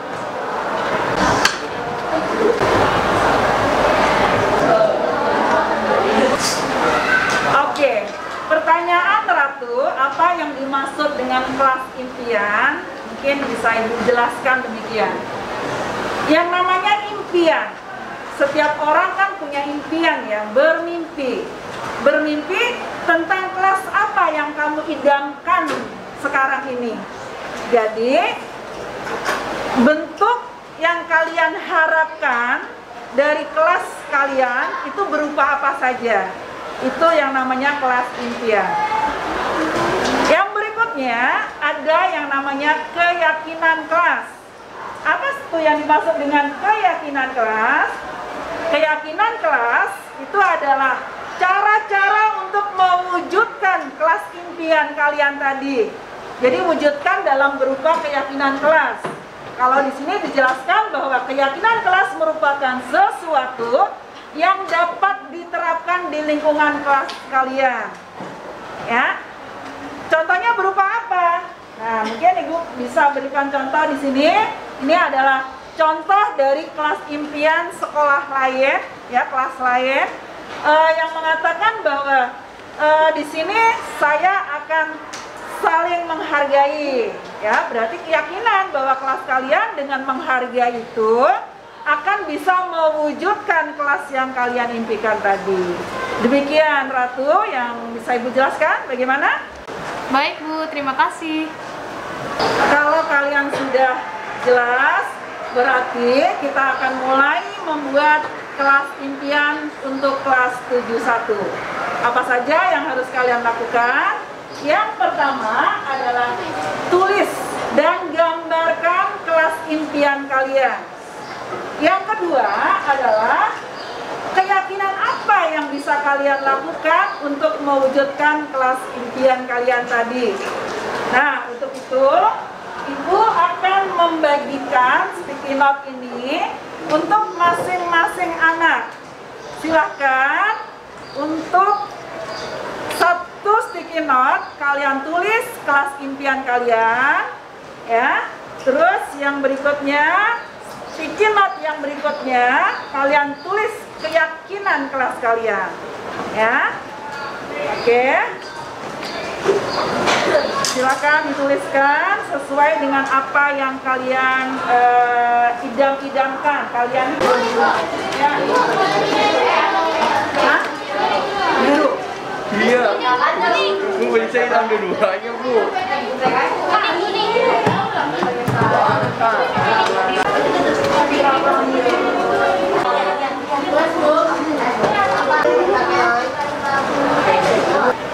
Oke, pertanyaan Ratu, apa yang dimaksud dengan kelas impian? Mungkin bisa Ibu jelaskan demikian. Yang namanya impian, setiap orang kan punya impian ya, bermimpi. Bermimpi tentang kelas apa yang kamu idamkan sekarang ini. Jadi, bentuk yang kalian harapkan dari kelas kalian itu berupa apa saja. Itu yang namanya kelas impian. Yang berikutnya ada yang namanya keyakinan kelas. Apa itu yang dimaksud dengan keyakinan kelas? Keyakinan kelas itu adalah cara-cara untuk mewujudkan kelas impian kalian tadi. Jadi wujudkan dalam berupa keyakinan kelas. Kalau di sini dijelaskan bahwa keyakinan kelas merupakan sesuatu yang dapat diterapkan di lingkungan kelas kalian. Ya. Contohnya berupa apa? Nah, mungkin Ibu bisa berikan contoh di sini. Ini adalah contoh dari kelas impian sekolah lain, ya, kelas lain yang mengatakan bahwa di sini saya akan saling menghargai, ya, berarti keyakinan bahwa kelas kalian dengan menghargai itu akan bisa mewujudkan kelas yang kalian impikan tadi. Demikian Ratu yang bisa Ibu jelaskan, bagaimana? Baik Bu, terima kasih. Kalau kalian sudah jelas, berarti kita akan mulai membuat kelas impian untuk kelas 71. Apa saja yang harus kalian lakukan? Yang pertama adalah tulis dan gambarkan kelas impian kalian. Yang kedua adalah keyakinan apa yang bisa kalian lakukan untuk mewujudkan kelas impian kalian tadi. Nah, untuk itu Ibu akan membagikan sticky note ini untuk masing-masing anak. Silahkan untuk satu sticky note kalian tulis kelas impian kalian, ya. Terus yang berikutnya, sticky note yang berikutnya kalian tulis keyakinan kelas kalian, ya. Oke. Silakan dituliskan sesuai dengan apa yang kalian idam-idamkan. Kalian ya. Hah? Biru. Iya. Bu, boleh saya hitam dua-duanya, Bu.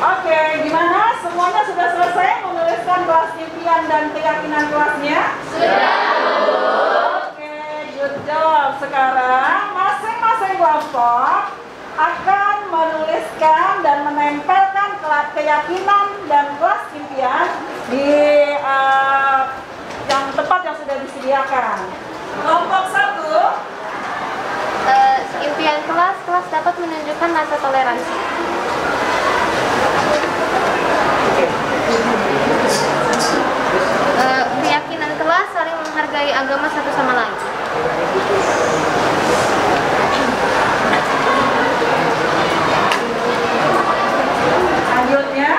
Oke, gimana? Semuanya sudah selesai menuliskan kelas impian dan keyakinan kelasnya? Sudah. Oke, good job. Sekarang masing-masing kelompok akan menuliskan dan menempelkan kelas keyakinan dan kelas impian di yang tempat yang sudah disediakan. Kelompok 1. Impian kelas dapat menunjukkan rasa toleransi. Keyakinan kelas saling menghargai agama satu sama lain. Selanjutnya,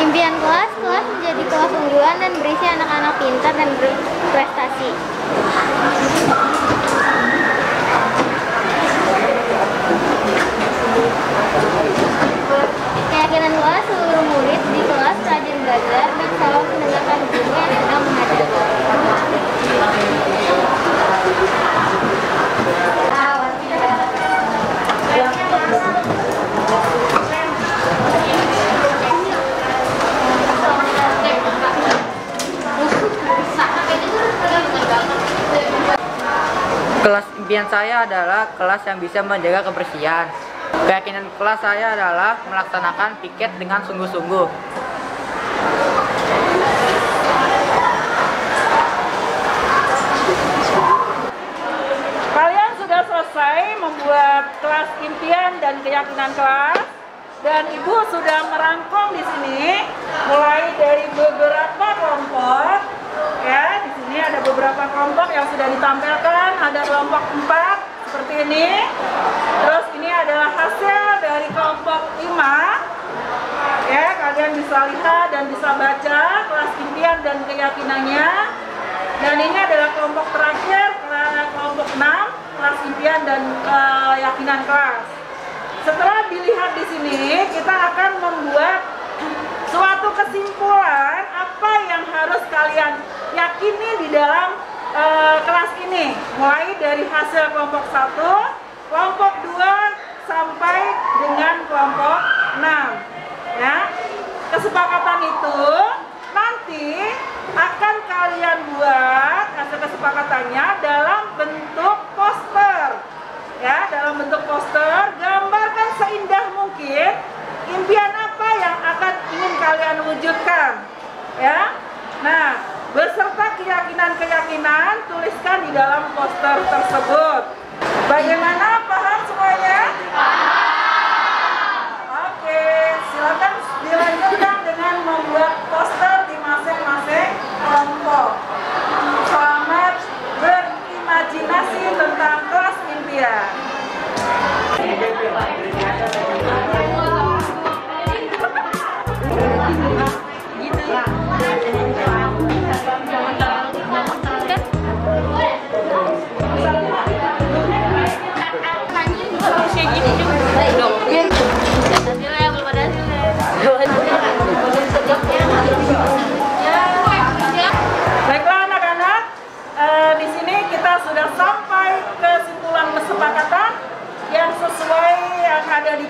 impian kelas menjadi kelas unggulan dan berisi anak-anak pintar dan berprestasi. Keyakinan kelas seluruh murid di kelas rajin belajar dan selalu mendengarkan guru yang sedang mengajar. Kelas impian saya adalah kelas yang bisa menjaga kebersihan. Keyakinan kelas saya adalah melaksanakan piket dengan sungguh-sungguh. kalian sudah selesai membuat kelas impian dan keyakinan kelas, dan Ibu sudah merangkum di sini mulai dari beberapa kelompok. Ya, di sini ada beberapa kelompok yang sudah ditampilkan. Ada kelompok 4 seperti ini. Terus ini adalah hasil dari kelompok 5. Ya, kalian bisa lihat dan bisa baca kelas impian dan keyakinannya. Dan ini adalah kelompok terakhir, kelompok 6, kelas impian dan keyakinan kelas. Setelah dilihat di sini, kita akan membuat suatu kesimpulan apa yang harus kalian yakini di dalam kelas ini, mulai dari hasil kelompok 1, kelompok 2 sampai dengan kelompok 6. Ya, kesepakatan itu nanti akan kalian buat hasil kesepakatannya dalam bentuk poster. Ya, dalam bentuk poster, gambarkan seindah mungkin impian apa yang akan ingin kalian wujudkan. Ya, nah, beserta keyakinan-keyakinan tuliskan di dalam poster tersebut. Bagaimana, paham semuanya? Oke, silakan dilanjutkan dengan membuat poster di masing-masing kelompok. Selamat berimajinasi tentang kelas impian. Gitu ya.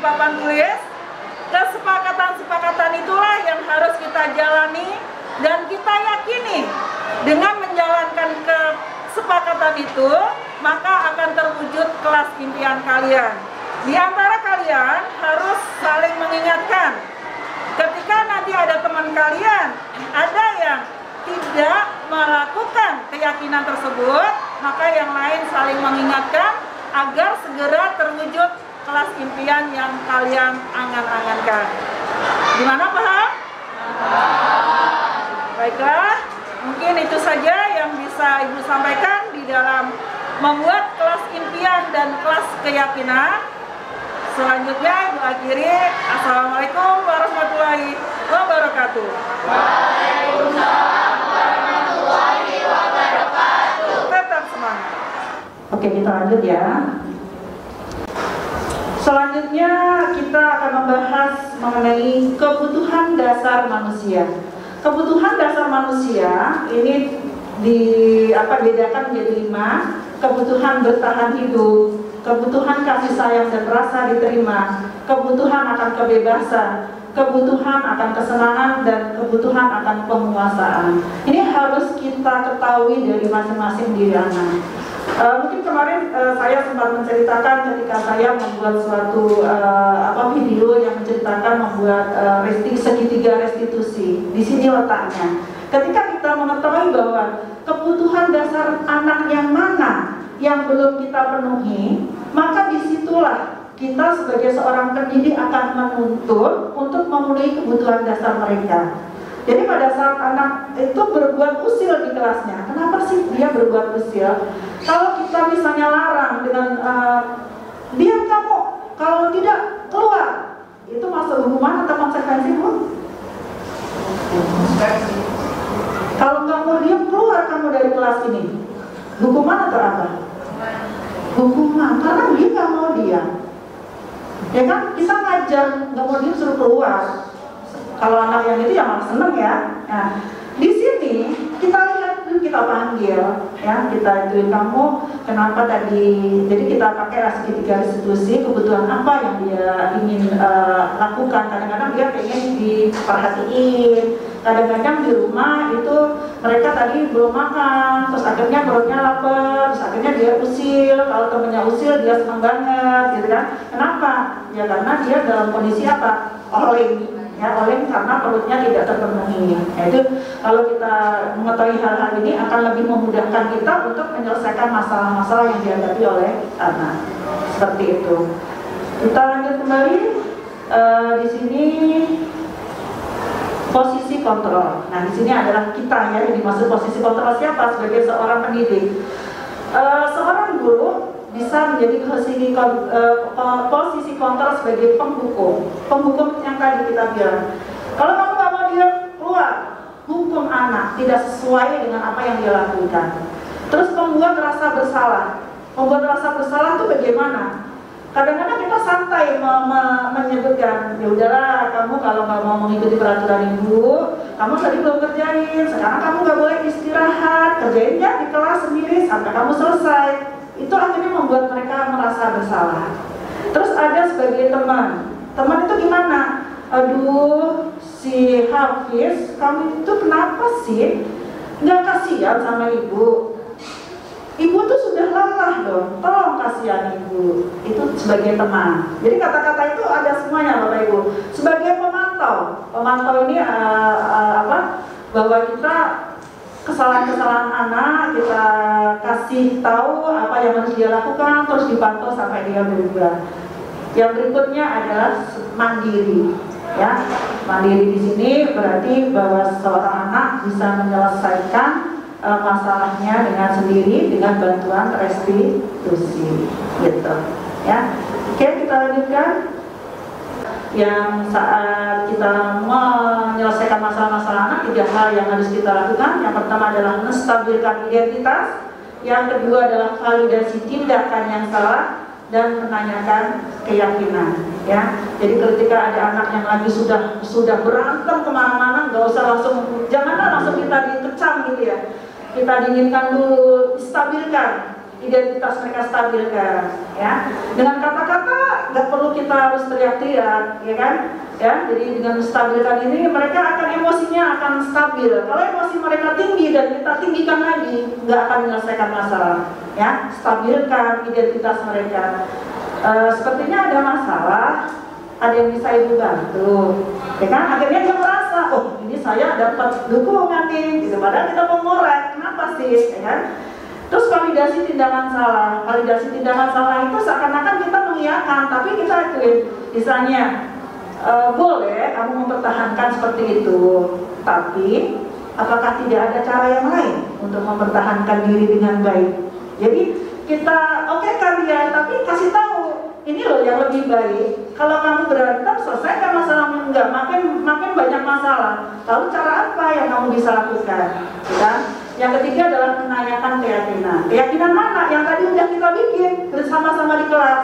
papan tulis. Kesepakatan-sepakatan itulah yang harus kita jalani dan kita yakini dengan menjalankan kesepakatan itu maka akan terwujud kelas impian kalian. Di antara kalian harus saling mengingatkan. Ketika nanti ada teman kalian, ada yang tidak melakukan keyakinan tersebut, maka yang lain saling mengingatkan agar segera terwujud kelas impian yang kalian angan-angankan. Gimana, paham? Baiklah, mungkin itu saja yang bisa Ibu sampaikan di dalam membuat kelas impian dan kelas keyakinan. Selanjutnya Ibu akhiri. Assalamualaikum warahmatullahi wabarakatuh. Waalaikumsalam warahmatullahi wabarakatuh. Tetap semangat. Oke, kita lanjut ya. Selanjutnya kita akan membahas mengenai kebutuhan dasar manusia. Kebutuhan dasar manusia ini bedakan menjadi 5. Kebutuhan bertahan hidup, kebutuhan kasih sayang dan rasa diterima, kebutuhan akan kebebasan, kebutuhan akan kesenangan, dan kebutuhan akan penguasaan. Ini harus kita ketahui dari masing-masing diri anak. Mungkin kemarin saya sempat menceritakan ketika saya membuat suatu video yang menceritakan membuat segitiga restitusi. Di sini letaknya. Ketika kita mengetahui bahwa kebutuhan dasar anak yang mana yang belum kita penuhi, maka disitulah kita sebagai seorang pendidik akan menuntut untuk memenuhi kebutuhan dasar mereka. Jadi pada saat anak itu berbuat usil di kelasnya, kenapa sih dia berbuat usil? Kalau kita misalnya larang dengan diam kamu, kalau tidak keluar, itu masuk hukuman atau konsekuensi, Bu? Kalau kamu diam, keluar kamu dari kelas ini, hukuman atau apa? Hukuman, karena dia nggak mau diam. Ya kan, kita ngajar nggak mau diam suruh keluar. Kalau anak yang itu ya malah seneng ya. Nah, di sini kita lihat, kita panggil, ya kita ituin kamu kenapa tadi. Jadi kita pakai segitiga restitusi kebutuhan apa yang dia ingin lakukan. Kadang-kadang dia pengen diperhatiin. Kadang-kadang di rumah itu mereka tadi belum makan, terus akhirnya perutnya lapar, terus akhirnya dia usil. Kalau temennya usil dia senang banget, gitu kan? Kenapa? Ya karena dia dalam kondisi apa? Oleng. Ya, oleh karena perutnya tidak terpenuhi. Yaitu kalau kita mengetahui hal-hal ini akan lebih memudahkan kita untuk menyelesaikan masalah-masalah yang dihadapi oleh anak. Seperti itu. Kita lanjut kembali. Di sini posisi kontrol. Nah, di sini adalah kita ya, yang dimaksud posisi kontrol siapa sebagai seorang pendidik. Seorang guru bisa menjadi posisi kontrol sebagai penghukum yang tadi kita bilang. Kalau kamu nggak mau dia keluar, hukum anak tidak sesuai dengan apa yang dia lakukan. Terus membuat rasa bersalah. Membuat rasa bersalah itu bagaimana? Kadang-kadang kita santai menyebutkan, ya udahlah kamu kalau nggak mau mengikuti peraturan ibu, kamu tadi belum kerjain, sekarang kamu nggak boleh istirahat, kerjainnya di kelas sendiri sampai kamu selesai. Itu akhirnya membuat mereka merasa bersalah. Terus ada sebagai teman itu gimana? Aduh, si Hafiz, kamu itu kenapa sih nggak kasihan sama ibu? Ibu tuh sudah lelah dong, tolong kasihan ibu. Itu sebagai teman. Jadi kata-kata itu ada semuanya Bapak Ibu. Sebagai pemantau ini bahwa kita kesalahan-kesalahan anak kita kasih tahu apa yang harus dia lakukan, terus dipantau sampai dia berubah. Yang berikutnya adalah mandiri, ya. Mandiri di sini berarti bahwa seorang anak bisa menyelesaikan masalahnya dengan sendiri dengan bantuan restitusi, gitu, ya. Oke, kita lanjutkan. Yang saat kita menyelesaikan masalah-masalah anak, 3 hal yang harus kita lakukan. Yang pertama adalah menstabilkan identitas, yang kedua adalah validasi tindakan yang salah, dan menanyakan keyakinan, ya. Jadi ketika ada anak yang lagi sudah berantem kemana-mana, nggak usah janganlah langsung kita dikecam gitu ya. Kita dinginkan dulu, stabilkan. identitas mereka stabilkan, ya. Dengan kata-kata nggak perlu kita harus teriak-teriak, ya kan? Ya, jadi dengan stabilkan ini mereka akan emosinya akan stabil. Kalau emosi mereka tinggi dan kita tinggikan lagi, nggak akan menyelesaikan masalah, ya. Stabilkan identitas mereka. Sepertinya ada masalah, ada yang bisa ibu bantu, ya kan? Akhirnya dia merasa, oh ini saya dapat dukungan nih, gitu. Padahal kita mau ngorek, kenapa sih, ya kan? Terus validasi tindakan salah. Validasi tindakan salah itu seakan-akan kita mengiyakan, tapi kita akuin, misalnya boleh kamu mempertahankan seperti itu, tapi apakah tidak ada cara yang lain untuk mempertahankan diri dengan baik? Jadi kita oke kalian, tapi kasih tahu ini loh yang lebih baik. Kalau kamu berantem, selesaikan masalahmu. Enggak, makin banyak masalah. Lalu cara apa yang kamu bisa lakukan? Ya? Yang ketiga adalah menanyakan keyakinan. Keyakinan mana? Yang tadi udah kita bikin bersama-sama di kelas.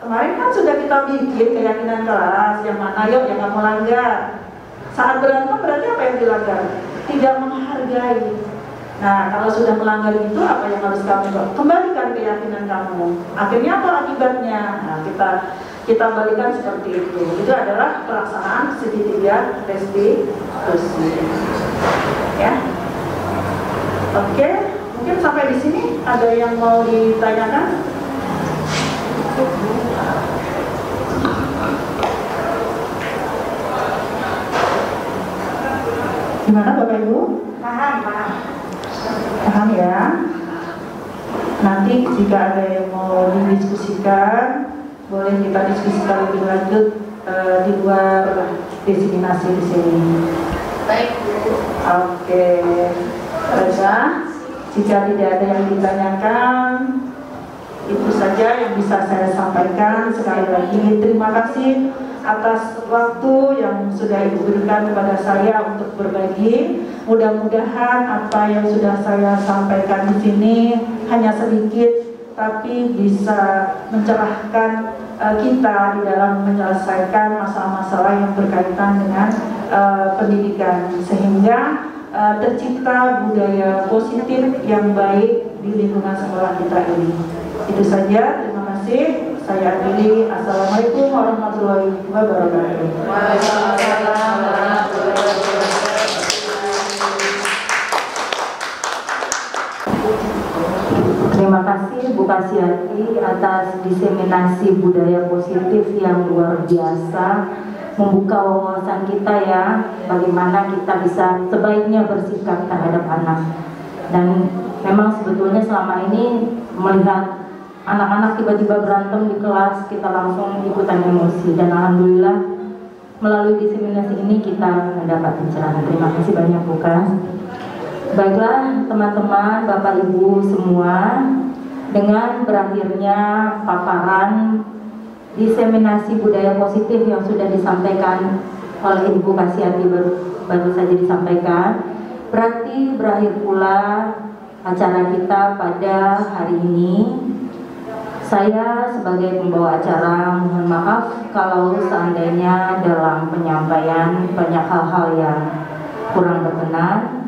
Kemarin kan sudah kita bikin keyakinan kelas. Yang mana? Yuk, yang kamu langgar. Saat berantem berarti apa yang dilanggar? Tidak menghargai. Nah, kalau sudah melanggar itu apa yang harus kamu lakukan? Kembalikan keyakinan kamu. Akhirnya apa akibatnya? Nah, kita balikan seperti itu. Itu adalah pelaksanaan segitiga restitusi. Ya. Oke, mungkin sampai di sini ada yang mau ditanyakan? Gimana Bapak Ibu? Paham ya? Nanti jika ada yang mau didiskusikan, boleh kita diskusikan lebih lanjut di luar diseminasi di sini. Baik Bu. Oke. Reza, jika tidak ada yang ditanyakan, itu saja yang bisa saya sampaikan. Sekali lagi terima kasih atas waktu yang sudah Ibu berikan kepada saya untuk berbagi. Mudah-mudahan apa yang sudah saya sampaikan di sini hanya sedikit, tapi bisa mencerahkan kita di dalam menyelesaikan masalah-masalah yang berkaitan dengan pendidikan, sehingga tercipta budaya positif yang baik di lingkungan sekolah kita ini. Itu saja, terima kasih. Saya akhiri. Assalamualaikum warahmatullahi wabarakatuh. Waalaikumsalam warahmatullahi wabarakatuh. Terima kasih Bu Kasiati atas diseminasi budaya positif yang luar biasa, membuka wawasan kita ya, bagaimana kita bisa sebaiknya bersikap terhadap anak. Dan memang sebetulnya selama ini melihat anak-anak tiba-tiba berantem di kelas, kita langsung ikutan emosi. Dan alhamdulillah melalui diseminasi ini kita mendapat pencerahan. Terima kasih banyak Bu Kas. Baiklah teman-teman, Bapak Ibu semua, dengan berakhirnya paparan diseminasi budaya positif yang sudah disampaikan oleh Ibu Kasiati baru saja disampaikan, berarti berakhir pula acara kita pada hari ini. Saya sebagai pembawa acara mohon maaf kalau seandainya dalam penyampaian banyak hal-hal yang kurang berkenan.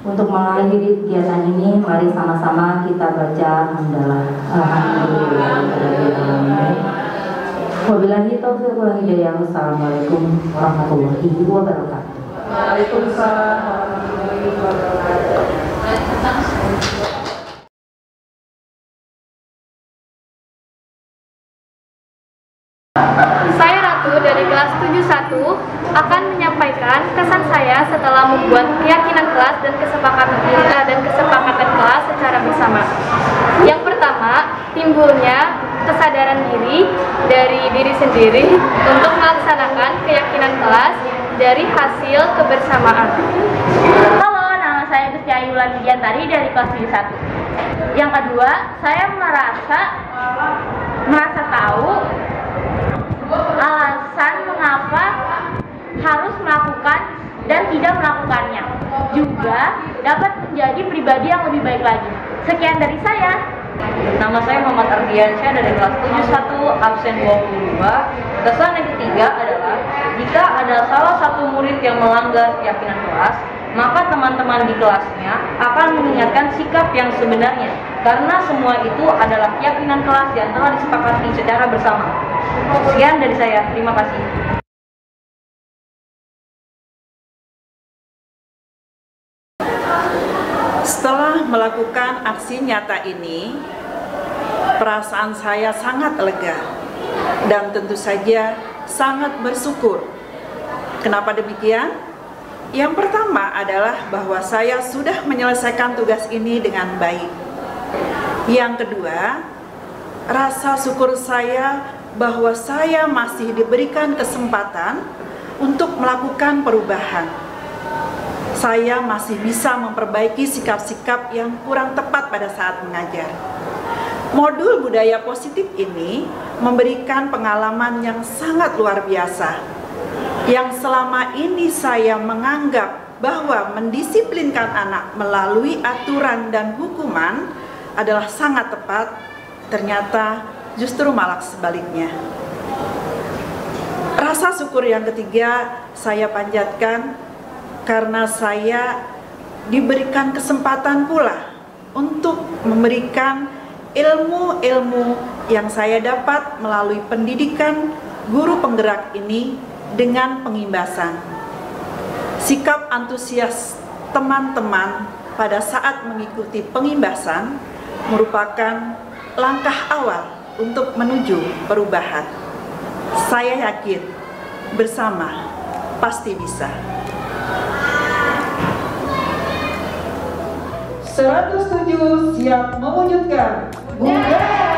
Untuk mengakhiri kegiatan ini, mari sama-sama kita baca hamdalah. Alhamdulillah. Wabillahi taufiq wal hidayah. Wassalamualaikum warahmatullahi wabarakatuh. Waalaikumsalam warahmatullahi wabarakatuh. Saya Ratu dari kelas 71 akan menyampaikan kesan saya setelah membuat keyakinan kelas dan kesepakatan kelas secara bersama. Yang pertama, timbulnya kesadaran diri dari diri sendiri untuk melaksanakan keyakinan kelas dari hasil kebersamaan. Halo, nama saya Gus Yayulan Widiantari dari kelas 71. Yang kedua, saya merasa tahu alasan mengapa harus melakukan dan tidak melakukannya, juga dapat menjadi pribadi yang lebih baik lagi. Sekian dari saya. Nama saya Muhammad Ardiansyah dari kelas 71, absen 22. Kesan yang ketiga adalah jika ada salah satu murid yang melanggar keyakinan kelas, maka teman-teman di kelasnya akan mengingatkan sikap yang sebenarnya karena semua itu adalah keyakinan kelas yang telah disepakati secara bersama. Sekian dari saya, terima kasih. Setelah melakukan aksi nyata ini, perasaan saya sangat lega dan tentu saja sangat bersyukur. Kenapa demikian? Yang pertama adalah bahwa saya sudah menyelesaikan tugas ini dengan baik. Yang kedua, rasa syukur saya bahwa saya masih diberikan kesempatan untuk melakukan perubahan. Saya masih bisa memperbaiki sikap-sikap yang kurang tepat pada saat mengajar. Modul budaya positif ini memberikan pengalaman yang sangat luar biasa. Yang selama ini saya menganggap bahwa mendisiplinkan anak melalui aturan dan hukuman adalah sangat tepat, ternyata justru malah sebaliknya. Rasa syukur yang ketiga saya panjatkan karena saya diberikan kesempatan pula untuk memberikan ilmu-ilmu yang saya dapat melalui pendidikan guru penggerak ini dengan pengimbasan. Sikap antusias teman-teman pada saat mengikuti pengimbasan merupakan langkah awal untuk menuju perubahan. Saya yakin bersama pasti bisa. 107 siap mewujudkan budaya